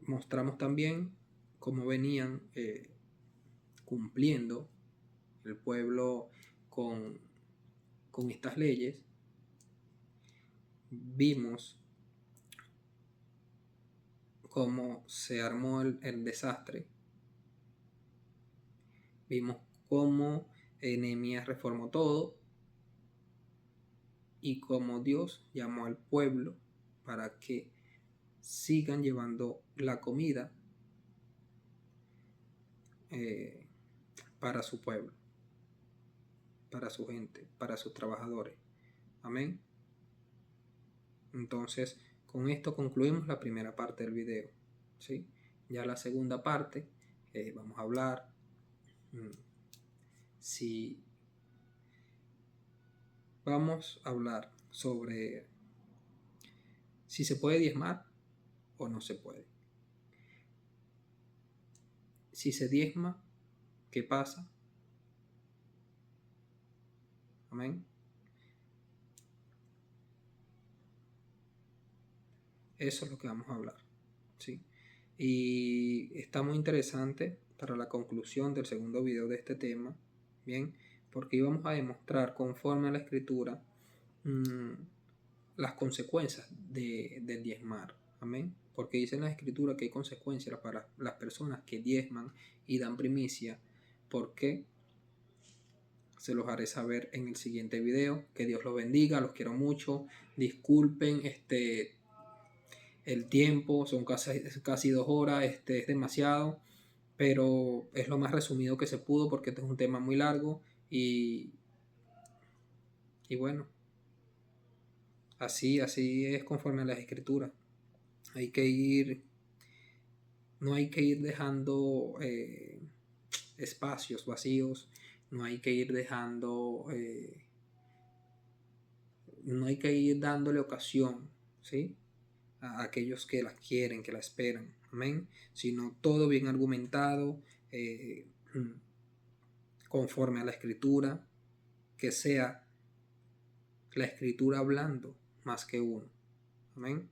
Mostramos también cómo venían cumpliendo el pueblo con estas leyes. Vimos cómo se armó el desastre. Vimos cómo Nehemías reformó todo y cómo Dios llamó al pueblo para que sigan llevando la comida para su pueblo, para su gente, para sus trabajadores. Amén. Entonces, con esto concluimos la primera parte del video. ¿Sí? Ya la segunda parte vamos a hablar sobre si se puede diezmar o no se puede. Si se diezma, ¿qué pasa? Amén. Eso es lo que vamos a hablar. ¿Sí? Y está muy interesante para la conclusión del segundo video de este tema. Bien, porque íbamos a demostrar conforme a la Escritura las consecuencias del diezmar. Amén. Porque dice en la Escritura que hay consecuencias para las personas que diezman y dan primicia. ¿Por qué? Se los haré saber en el siguiente video. Que Dios los bendiga, los quiero mucho. Disculpen el tiempo, son casi 2 horas, es demasiado, pero es lo más resumido que se pudo porque este es un tema muy largo y bueno, así es conforme a las Escrituras. No hay que ir dejando espacios vacíos, no hay que ir dejando, no hay que ir dándole ocasión, ¿sí? A aquellos que la quieren, que la esperan, amén, sino todo bien argumentado, conforme a la Escritura, que sea la Escritura hablando más que uno, amén,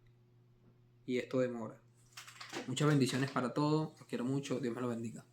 y esto demora. Muchas bendiciones para todos, los quiero mucho, Dios me lo bendiga.